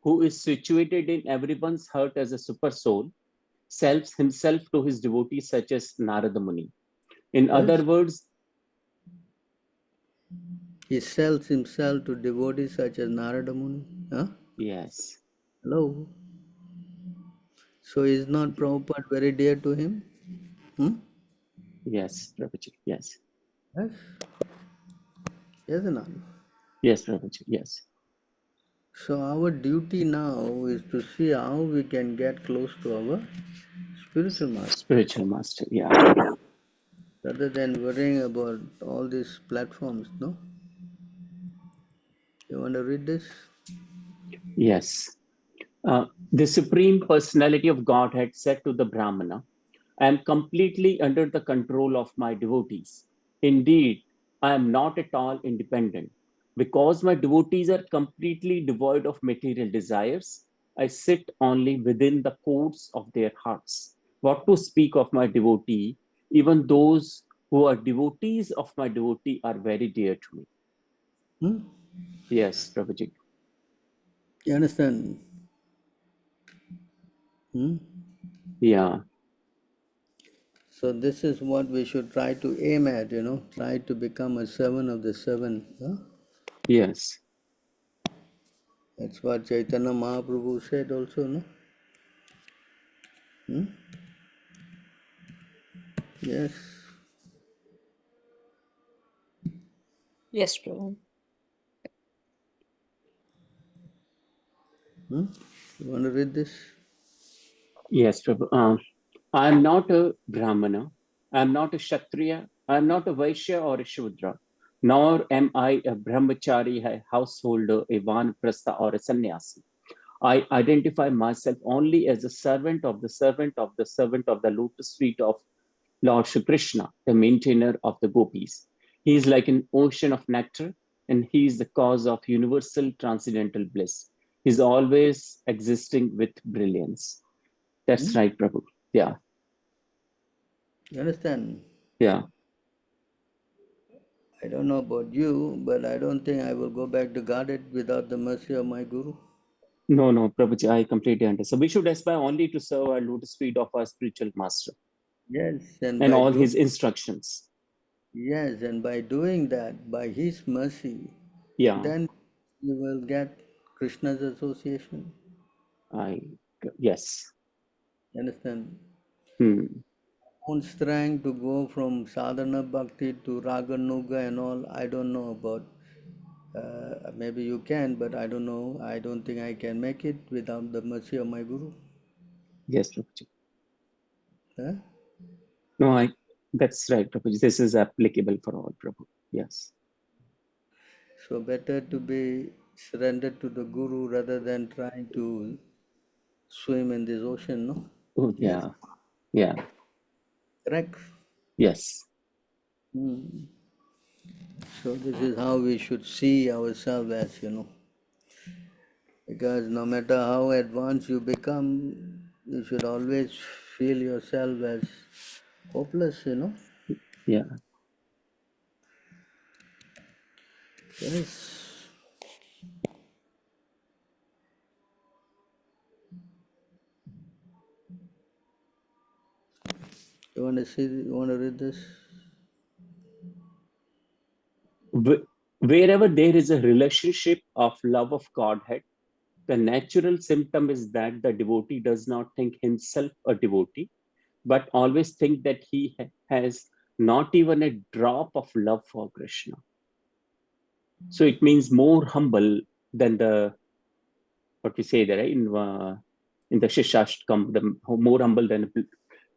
who is situated in everyone's heart as a super soul, sells himself to his devotees such as Narada Muni. In other Yes. words, He sells himself to devotees such as Narada Muni. yes. Hello. So is not Prabhupada very dear to him? Yes, Prabhuji. Yes. Yes. Yes or not? Yes, Prabhuji. Yes. So our duty now is to see how we can get close to our spiritual master, Spiritual master. Yeah. rather than worrying about all these platforms. No. You want to read this? Yes. The Supreme Personality of Godhead said to the Brahmana, I am completely under the control of my devotees. Indeed, I am not at all independent. Because my devotees are completely devoid of material desires, I sit only within the courts of their hearts. What to speak of my devotee, even those who are devotees of my devotee are very dear to me. Yes, Prabhuji. You understand? Yeah. So this is what we should try to aim at, try to become a servant of the seven. Yes. That's what Chaitanya Mahaprabhu said also, no? Yes. Yes, Prabhu. You want to read this? Yes, Prabhu. I am not a Brahmana. I am not a Kshatriya. I am not a Vaishya or a Shudra. Nor am I a brahmachari, a householder, a vanaprastha, or a sannyasi. I identify myself only as a servant of the servant of the servant of the lotus feet of Lord Shri Krishna, the maintainer of the gopis. He is like an ocean of nectar, and he is the cause of universal transcendental bliss. He is always existing with brilliance. That's right, Prabhu. Yeah. You understand? Yeah. I don't know about you, but I don't think I will go back to Godhead without the mercy of my Guru. No, no, Prabhuji, I completely understand. So we should aspire only to serve our lotus feet of our spiritual master Yes, and all his instructions. yes, and by doing that, by his mercy, Yeah, then you will get Krishna's association. yes. Understand? Hmm. Own strength to go from sadhana bhakti to raga nuga and all, I don't know about. Maybe you can, but I don't know. I don't think I can make it without the mercy of my Guru. Yes, Prabhuji. Huh? No, that's right, Prabhuji. This is applicable for all, Prabhu. Yes. So better to be surrendered to the Guru rather than trying to swim in this ocean, no? Oh, Yes, yeah. Yeah. correct. Yes. Hmm. So this is how we should see ourselves as, because no matter how advanced you become, you should always feel yourself as hopeless. Yeah. Yes. You want to see? You want to read this? Wherever there is a relationship of love of Godhead, the natural symptom is that the devotee does not think himself a devotee, but always think that he has not even a drop of love for Krishna. So it means more humble than what we say there in the Shishashtkam, the more humble than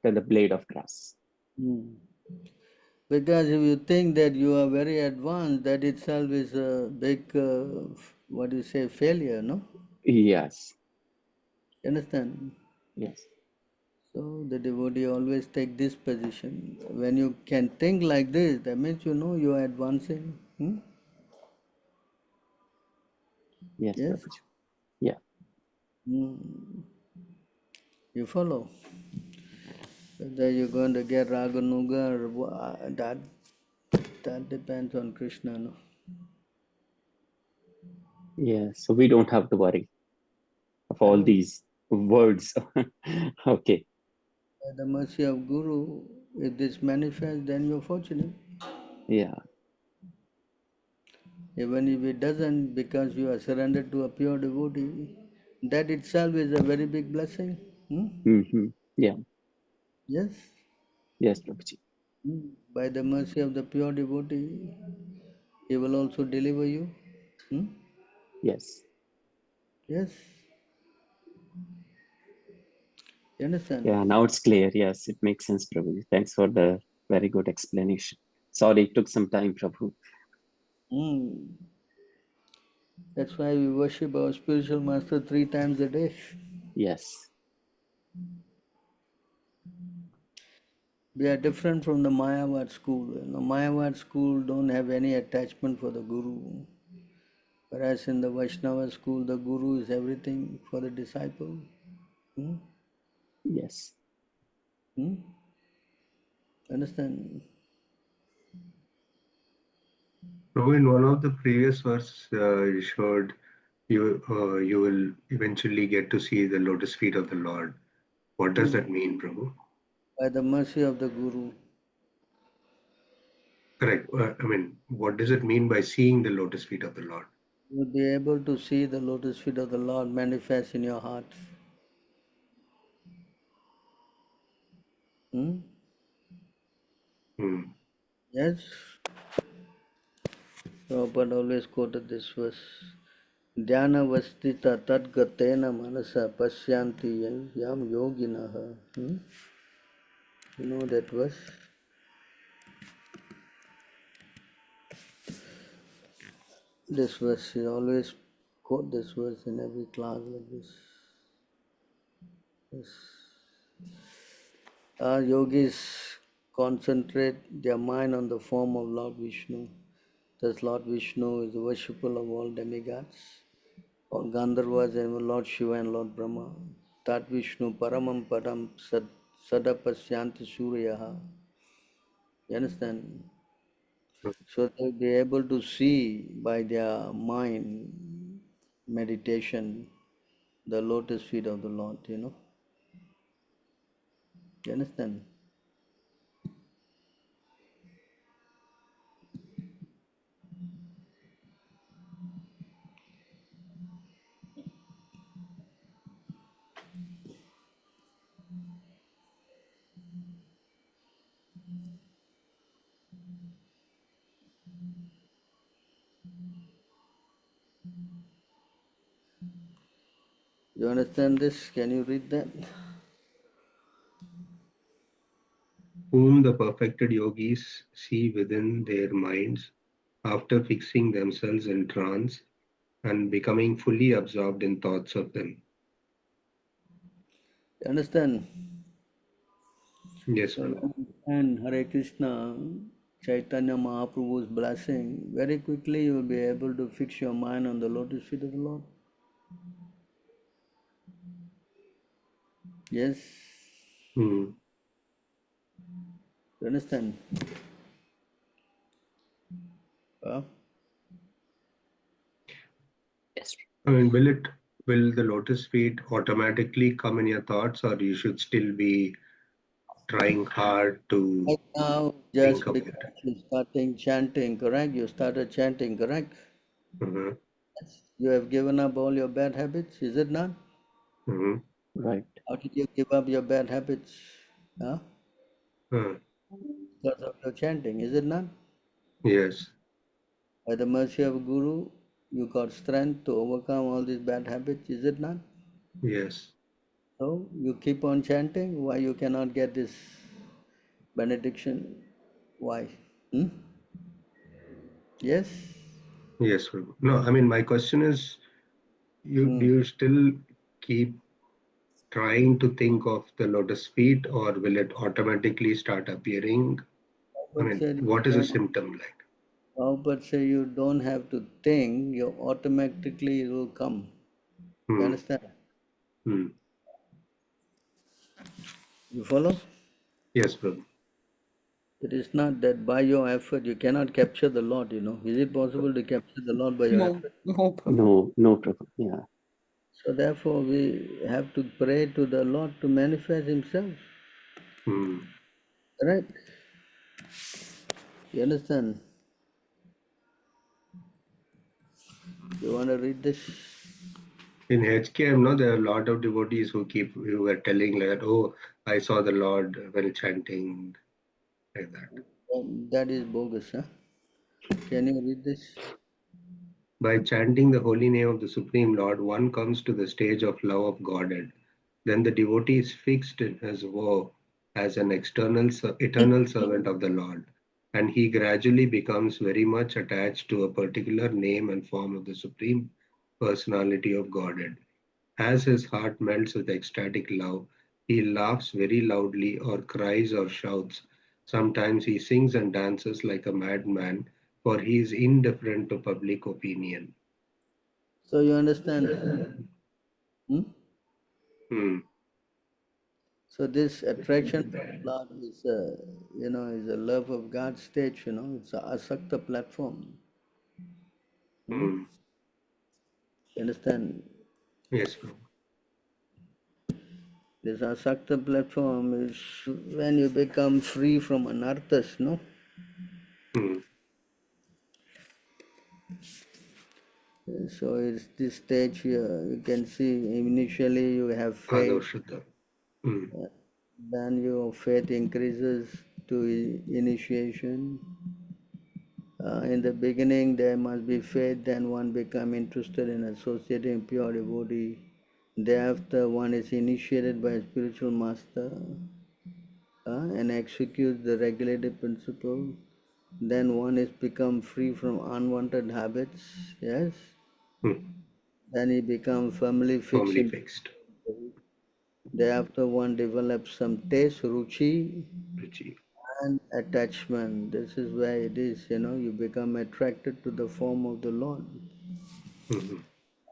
the blade of grass. Hmm. Because if you think that you are very advanced, that itself is a big, what do you say, failure, no? Yes. You understand? Yes. So the devotee always take this position. When you can think like this, that means you are advancing. Yes, Yes? Prabhuji. Yeah. Hmm. You follow? Whether you're going to get Raganuga or that depends on Krishna, no? Yes. So we don't have to worry of all No. these words. Okay. By the mercy of Guru, if this manifests, then you're fortunate. Yeah. Even if it doesn't, because you are surrendered to a pure devotee, that itself is a very big blessing. Mm-hmm. Yeah. Yes. Yes, Prabhuji. By the mercy of the pure devotee, he will also deliver you. Yes. Yes. You understand? Yeah. Now it's clear. Yes, it makes sense, Prabhuji. Thanks for the very good explanation. Sorry, it took some time, Prabhu. That's why we worship our spiritual master 3 times a day. Yes. We are different from the Mayavad school. Mayavad school don't have any attachment for the Guru. Whereas in the Vaishnava school, the Guru is everything for the disciple. Hmm? Yes. Hmm? Understand? So in one of the previous verses, you showed you will eventually get to see the lotus feet of the Lord. What does that mean, Prabhu? By the mercy of the Guru. Correct. What does it mean by seeing the lotus feet of the Lord? You will be able to see the lotus feet of the Lord manifest in your heart. Hmm? Hmm. Yes? Prabhupada always quoted this verse. Dhyana vastita tadgatena manasa pasyanti yam yoginaha. You know that verse? This verse, he always quote this verse in every class like this. Yes. Our yogis concentrate their mind on the form of Lord Vishnu. Thus Lord Vishnu is the worshipper of all demigods, all Gandharvas and Lord Shiva and Lord Brahma. Tat Vishnu Paramam Padam Sadapasyanti Suryaha. You understand? So they'll be able to see by their mind meditation the lotus feet of the Lord, you know. You understand? You understand this? Can you read that? Whom the perfected yogis see within their minds after fixing themselves in trance and becoming fully absorbed in thoughts of them. You understand? Yes, So Prabhu. and Hare Krishna, Chaitanya Mahaprabhu's blessing, very quickly you will be able to fix your mind on the lotus feet of the Lord. Yes, Hmm. you understand? Huh? Yes. I mean, will the lotus feet automatically come in your thoughts, or you should still be trying hard to Right now, think just of it? because you starting chanting, correct? You started chanting, correct? Uh-huh. Yes. You have given up all your bad habits, is it not? Uh-huh. Right. How did you give up your bad habits? Huh? Uh, Because of your chanting, is it not? yes, By the mercy of Guru, you got strength to overcome all these bad habits, is it not? yes, So you keep on chanting. Why you cannot get this benediction? Why? Hmm? Yes? yes, Prabhu. No, I mean, my question is, do Hmm. you still keep trying to think of the lotus feet, or will it automatically start appearing? I Prabhupada mean, said you what is a don't, symptom like? Prabhupada said you don't have to think, you automatically it will come. You Hmm. understand? Hmm. You follow? Yes, Prabhu. It is not that by your effort you cannot capture the Lord, you know. Is it possible to capture the Lord by your No, effort? no, Prabhu. No, Prabhu. Yeah. So therefore we have to pray to the Lord to manifest Himself. Hmm. Right? You understand? You want to read this? In HKM, no, there are a lot of devotees who were telling like, oh, I saw the Lord while chanting like that. That is bogus, huh? Can you read this? By chanting the holy name of the Supreme Lord, one comes to the stage of love of Godhead. Then the devotee is fixed in his vow as an eternal servant of the Lord, and he gradually becomes very much attached to a particular name and form of the Supreme Personality of Godhead. As his heart melts with ecstatic love, he laughs very loudly or cries or shouts. Sometimes he sings and dances like a madman, for he is indifferent to public opinion. So you understand? Hmm? Hmm. So this attraction for the Lord is, is a love of God stage. You know, it's a asakta platform. Hmm? Hmm. You understand? Yes, Prabhu. This asakta platform is when you become free from anarthas. No, Hmm. so it's this stage here. You can see initially you have faith, Adoshita. Hmm. then your faith increases to initiation. In the beginning, there must be faith, then one become interested in associating pure devotee. Thereafter, one is initiated by a spiritual master and executes the regulative principle. Then one is become free from unwanted habits. Yes. Hmm. Then he becomes firmly fixed Firmly in. fixed. Thereafter, one develops some taste, ruchi, Ruchi. and attachment. This is where it is. You become attracted to the form of the Lord. Hmm.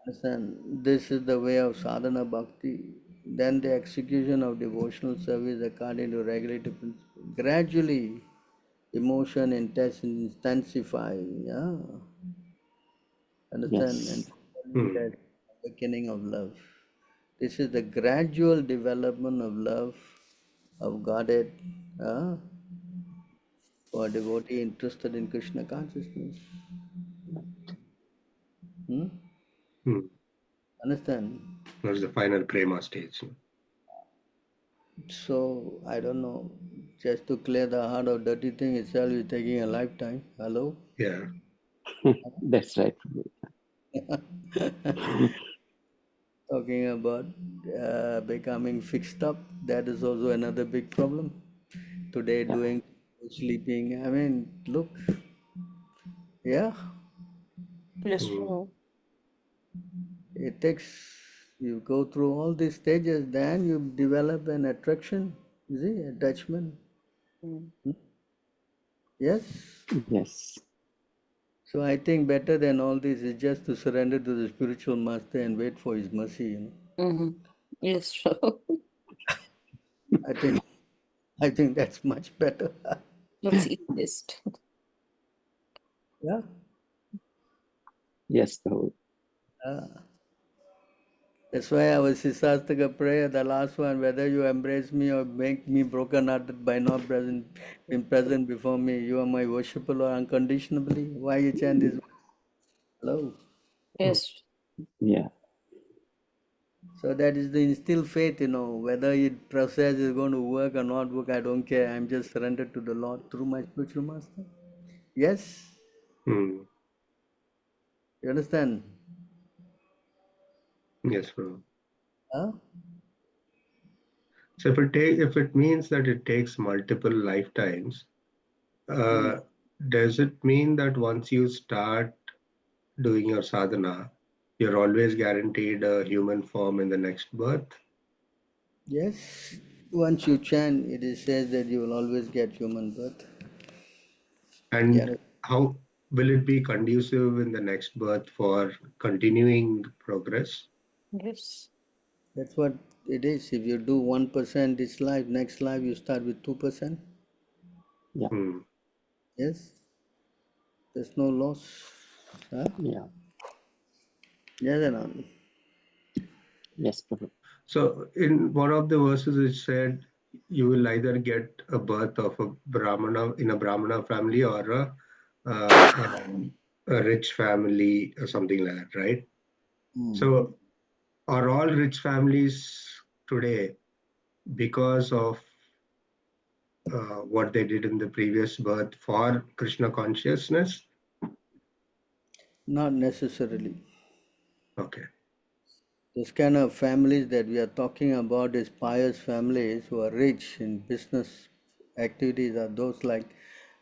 Understand? This is the way of sadhana bhakti. Then the execution of devotional service according to regulative principle. Gradually, emotion intensify. Yeah, understand? And Yes. finally, Hmm. that awakening of love. This is the gradual development of love of Godhead for a devotee interested in Krishna consciousness. Hmm? Hmm. Understand? That's the final prema stage. So, I don't know, just to clear the heart of dirty thing itself is taking a lifetime. Hello? Yeah. That's right. Talking about becoming fixed up, that is also another big problem. Today, Yeah. doing sleeping, I mean, look, yeah, Yes, Hmm. Prabhu. it takes, you go through all these stages, then you develop an attraction, you see, attachment. Mm. Hmm? Yes. Yes. So I think better than all this is just to surrender to the spiritual master and wait for his mercy. Mm-hmm. Yes, Prabhu. I think I think that's much better. That's easiest. Yeah. Yes, Prabhu. That's why our Sisastaka prayer, the last one, whether you embrace me or make me broken-hearted by not being present before me, you are my worshipper or unconditionally. Why you chant this? Hello. Hmm. Yes. Yeah. So that is the instilled faith, whether it process is going to work or not work, I don't care. I'm just surrendered to the Lord through my spiritual master. Yes. Hmm. You understand? Yes, bro. Huh? So if it means that it takes multiple lifetimes, uh, does it mean that once you start doing your sadhana, you're always guaranteed a human form in the next birth? Yes. Once you chant, it is said that you will always get human birth. And Yeah. how will it be conducive in the next birth for continuing progress? Yes. That's what it is. If you do 1% this life, next life you start with 2%. Yeah. Hmm. Yes. There's no loss. Huh? Yeah. Yes or not? Yes, Prabhu. So in one of the verses it said you will either get a birth of a Brahmana in a Brahmana family or a rich family or something like that, right? So are all rich families today because of what they did in the previous birth for Krishna consciousness? Not necessarily. Okay. Those kind of families that we are talking about is pious families who are rich in business activities are those like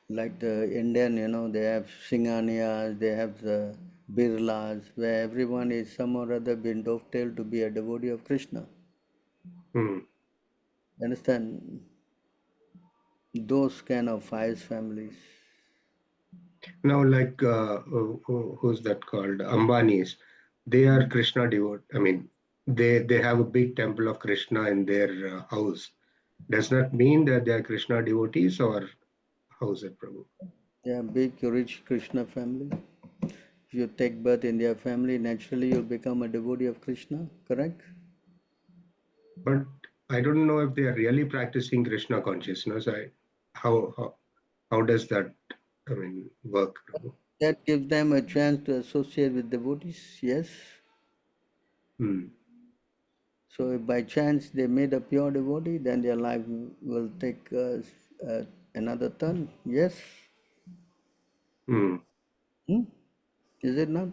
the Indian, they have Singhanias, they have the Birlas, where everyone is some or other been dovetailed to be a devotee of Krishna. Hmm. Understand? Those kind of pious families. Now, like who's that called? Ambanis. They are Krishna devote. I mean, they have a big temple of Krishna in their house. Does that mean that they are Krishna devotees, or how is it, Prabhu? They are big, rich Krishna family. If you take birth in their family, naturally you'll become a devotee of Krishna, correct? But I don't know if they are really practicing Krishna consciousness. How does that, I mean, work, Prabhu? That gives them a chance to associate with devotees, yes. Hmm. So if by chance they made a pure devotee, then their life will take another turn, yes. Hmm. Hmm? Is it not?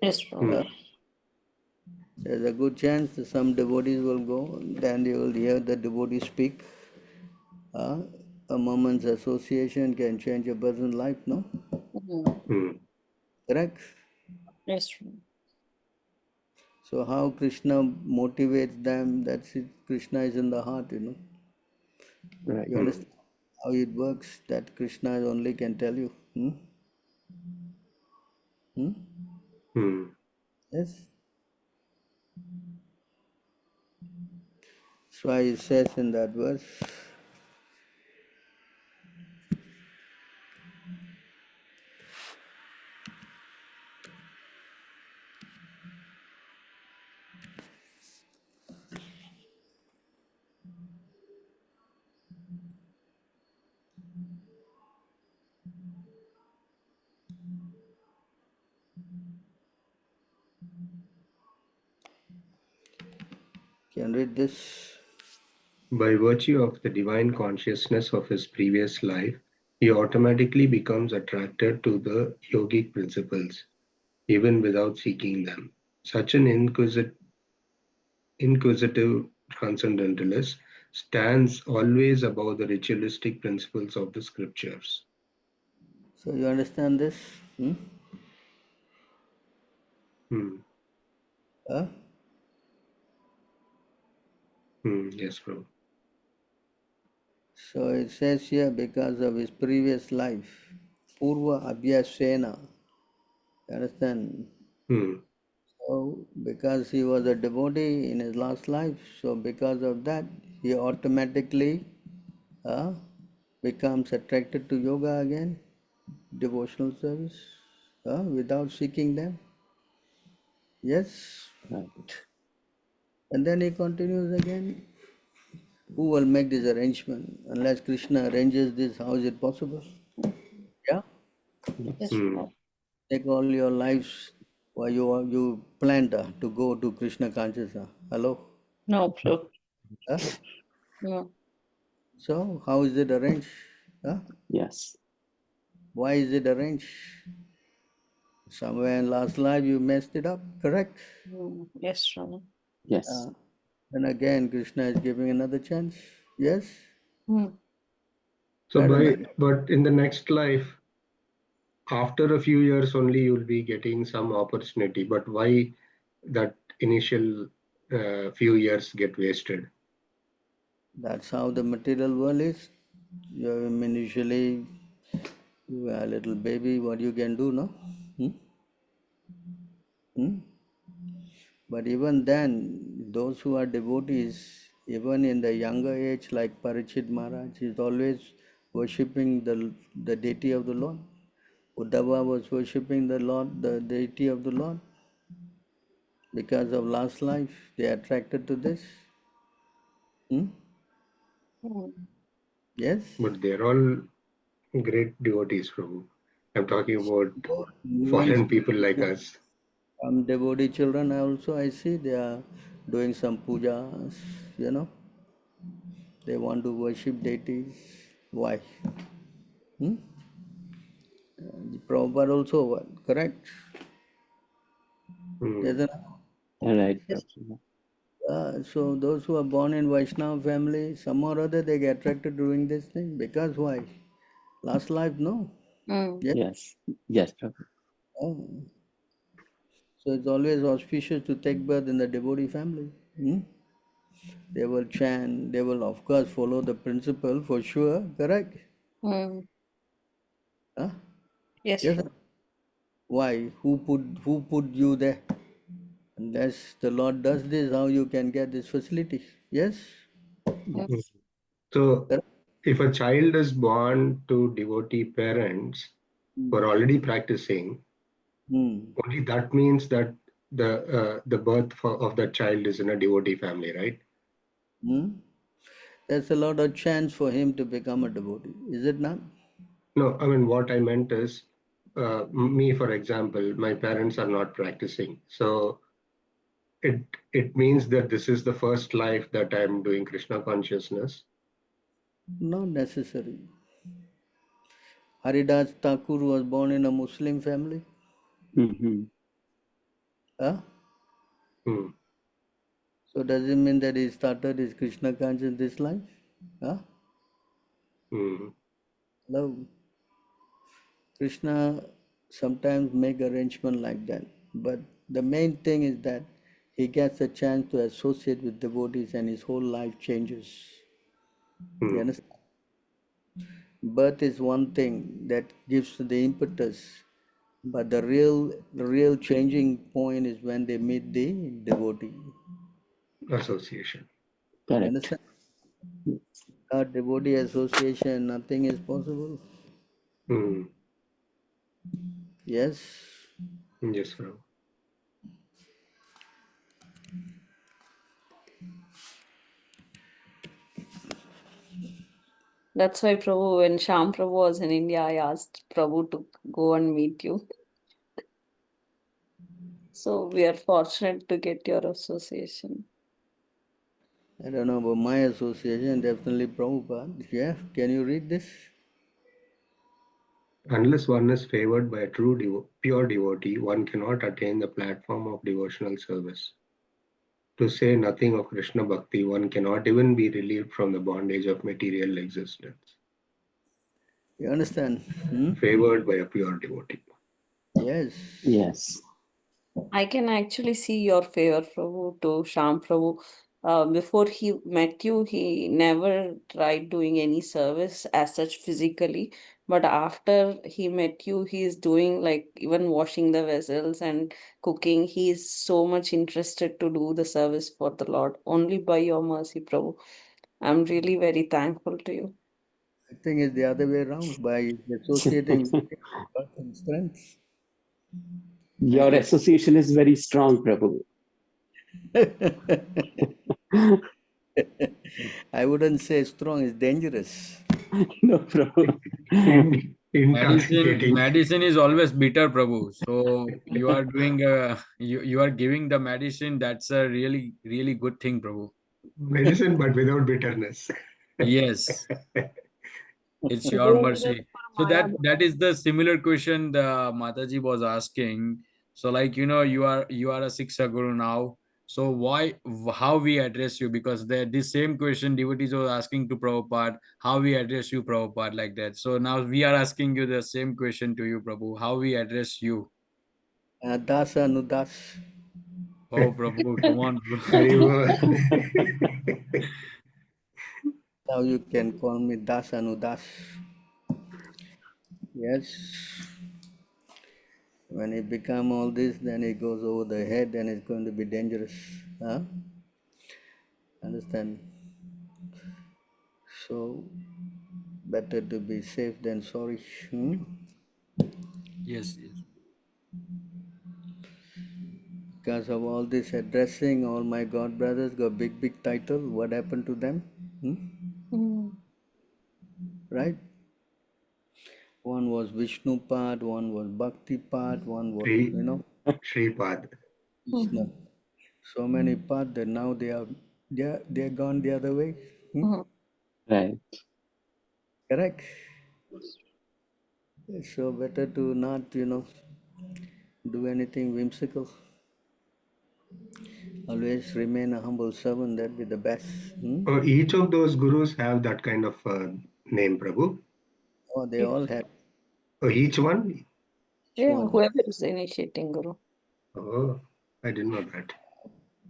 Yes, Hmm. Prabhu. There's a good chance that some devotees will go, then you will hear the devotee speak. Uh, a moment's association can change a person's life, no? Mm-hmm. Hmm. Correct? Yes, Prabhu. So how Krishna motivates them, that's it. Krishna is in the heart. Right. You Hmm. understand how it works? That Krishna only can tell you. Hmm? Hmm? Hmm. Yes. So he says in that verse. Can read this. By virtue of the divine consciousness of his previous life, he automatically becomes attracted to the yogic principles, even without seeking them. Such an inquisitive transcendentalist stands always above the ritualistic principles of the scriptures. So you understand this? Hmm. Huh? Yes, Prabhu. So it says here, because of his previous life, Purva Abhyasena. You understand? So because he was a devotee in his last life, so because of that, he automatically becomes attracted to yoga again, devotional service, without seeking them. Yes. Right. And then he continues again. Who will make this arrangement? Unless Krishna arranges this, how is it possible? Yeah? Yes. Take all your lives why you planned to go to Krishna consciousness. Hello? No, Prabhu. Huh? No. So how is it arranged? Huh? Yes. Why is it arranged? Somewhere in last life you messed it up, correct? Yes, Prabhu. Yes. And again Krishna is giving another chance. Yes? So Right, but in the next life, after a few years only, you'll be getting some opportunity. But why that initial few years get wasted? That's how the material world is. You usually you are a little baby, what you can do, no? But even then, those who are devotees, even in the younger age, like Parikshit Maharaj, is always worshipping the deity of the Lord. Uddhava was worshipping the Lord, the deity of the Lord. Because of last life, they are attracted to this. Yes? But they're all great devotees, Prabhu. I'm talking about Even fallen people like us. some devotee children also I see they are doing some pujas, you know. They want to worship deities. Why? Prabhupada also what? Correct? Yes, All right. Yes. Prabhu. so those who are born in Vaishnava family, some or other they get attracted doing this thing. Because why? Last life, no. Yes. Yes. Yes, Prabhu. Oh. So it's always auspicious to take birth in the devotee family. They will chant, they will of course follow the principle for sure, correct? Huh? Yes, Yes. Prabhu. Why? Who put you there? Unless the Lord does this, how you can get this facility? Yes? Yes. So, Correct? if a child is born to devotee parents who are already practicing, Hmm. only that means that the birth of that child is in a devotee family, right? Hmm? There's a lot of chance for him to become a devotee, is it not? No, I mean what I meant is, me, for example, my parents are not practicing, so it means that this is the first life that I'm doing Krishna consciousness. Not necessary. Haridas Thakur was born in a Muslim family. Mm-hmm. Huh? Hmm. So does it mean that he started his Krishna consciousness this life? Huh? Hello. Krishna sometimes make arrangement like that. But the main thing is that he gets a chance to associate with devotees and his whole life changes. You understand? Birth is one thing that gives the impetus, but the real changing point is when they meet the devotee. Association. You Correct. understand? Without devotee association, nothing is possible. Yes. Yes, Prabhu. That's why, Prabhu, when Sham Prabhu was in India, I asked Prabhu to go and meet you. So we are fortunate to get your association. I don't know about my association, definitely Prabhupada. Yeah, can you read this? Unless one is favored by a true pure devotee, one cannot attain the platform of devotional service. To say nothing of Krishna Bhakti, one cannot even be relieved from the bondage of material existence. You understand? Hmm? Favored by a pure devotee. Yes. Yes. I can actually see your favor, Prabhu, to Sham Prabhu. Before he met you, he never tried doing any service as such physically. But after he met you, he is doing like even washing the vessels and cooking. He is so much interested to do the service for the Lord only by your mercy, Prabhu. I'm really very thankful to you. I think it's the other way around. By associating with him, I got some strength. I Your get association is very strong, Prabhu. I wouldn't say strong, it's dangerous. No, Prabhu. Intoxicating. Medicine is always bitter, Prabhu. So you are doing you are giving the medicine. That's a really good thing, Prabhu. Medicine, but without bitterness. Yes, it's your Dangerous mercy. for So Maya. that is the similar question the Mataji was asking. So like you are a Siksa Guru now. So how we address you? Because this same question devotees was asking to Prabhupada, how we address you, Prabhupada, like that. So now we are asking you the same question to you, Prabhu. How we address you? Das Anudas. Oh, Prabhu, come on, bro. Haribo. Now you can call me Das Anudas. Yes. When it become all this, then it goes over the head and it's going to be dangerous. Huh? Understand? So better to be safe than sorry. Hmm? Yes, yes. Because of all this addressing, all my god brothers got big title. What happened to them? Hmm? Mm. Right? One was Vishnu part, one was Bhakti part, one was, Shripad. Krishna. So many paths that now they are gone the other way. Hmm? Mhm. Right. Correct. So better to not, do anything whimsical. Always remain a humble servant. That be the best. Hmm? Each of those gurus have that kind of name, Prabhu. Oh, they all have Each one? each Yeah, one. whoever is initiating Guru. Oh, I didn't know that.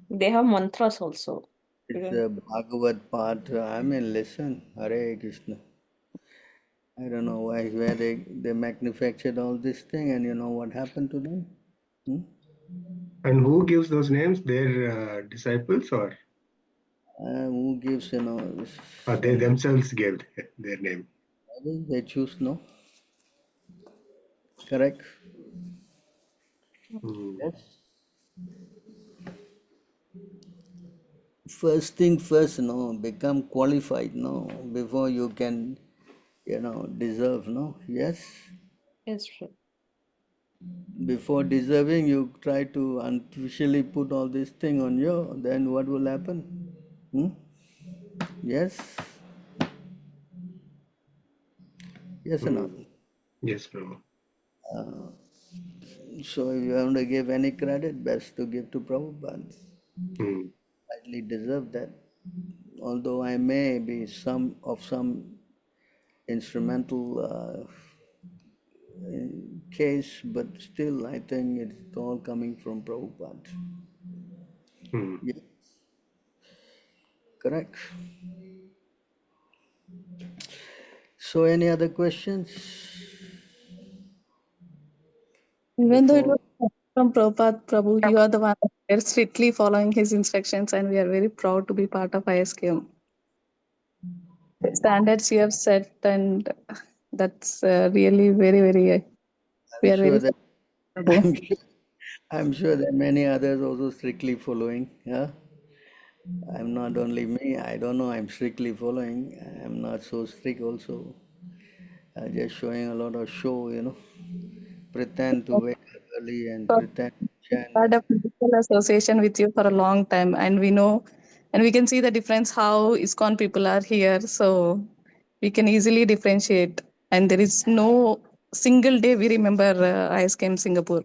They have mantras also. It's Even a Bhagavad part. I mean, listen, Hare Krishna. I don't know where they manufactured all this thing, and you know what happened to them. Hmm? And who gives those names? Their disciples, or Who gives, they some themselves gave their name? others they choose, no? Correct? Hmm. Yes. First thing first, no, become qualified, no, before you can, deserve, no? Yes. it's true. Before deserving, you try to artificially put all this thing on you, then what will happen? Hmm? Yes. Yes or not? Hmm. Yes, Prabhu. So if you want to give any credit, best to give to Prabhupada. Hmm. Rightly deserve that. Although I may be some instrumental case, but still I think it's all coming from Prabhupada. Hmm. Yeah, correct. So any other questions Even though it before? was from Prabhupada, Prabhu, you are the one who are strictly following his instructions, and we are very proud to be part of ISKM. The standards you have set, and that's really very, very, we I'm are very sure that Prabhu. I'm sure, I'm sure that many others also strictly following. Yeah, I'm not only me. I don't know. I'm strictly following. I'm not so strict also. I'm just showing a lot of show. Pretend to wake up early and So, pretend to chant. had a physical association with you for a long time, and we know And we can see the difference how ISKCON people are here. So we can easily differentiate. And there is no single day we remember ISKM Singapore.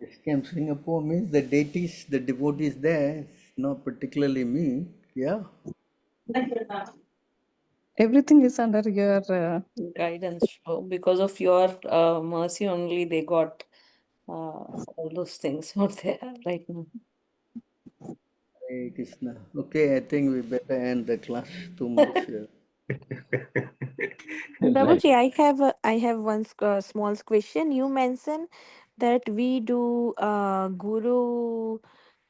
ISKM Singapore means the deities, the devotees there, not particularly me. Yeah. Everything is under your guidance. So because of your mercy only, they got all those things out there right now. Hare Krishna. Okay, I think we better end the class. Too much. Right. Prabhuji, I have one small question. You mentioned that we do Guru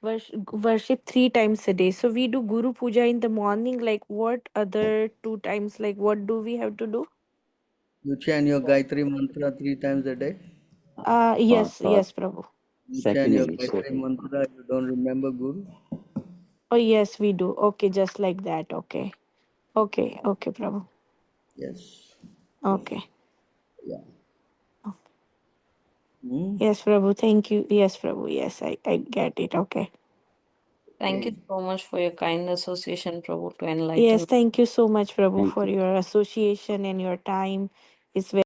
worship 3 times a day. So we do Guru Puja in the morning. Like what other 2 times? Like what do we have to do? You chant your Gayatri mantra 3 times a day. Yes, Thought yes, Prabhu. You chant your second Gayatri initiative. mantra. You don't remember Guru. Oh yes, we do. Okay, just like that. Okay, okay, okay, Prabhu. Yes. Okay. Yeah. Oh, Hmm? yes, Prabhu. Thank you. Yes, Prabhu. Yes, I get it. Okay. Thank you Okay. so much for your kind association, Prabhu, to Yes, enlighten. thank you so much, Prabhu, Thank for you. your association and your time. It's very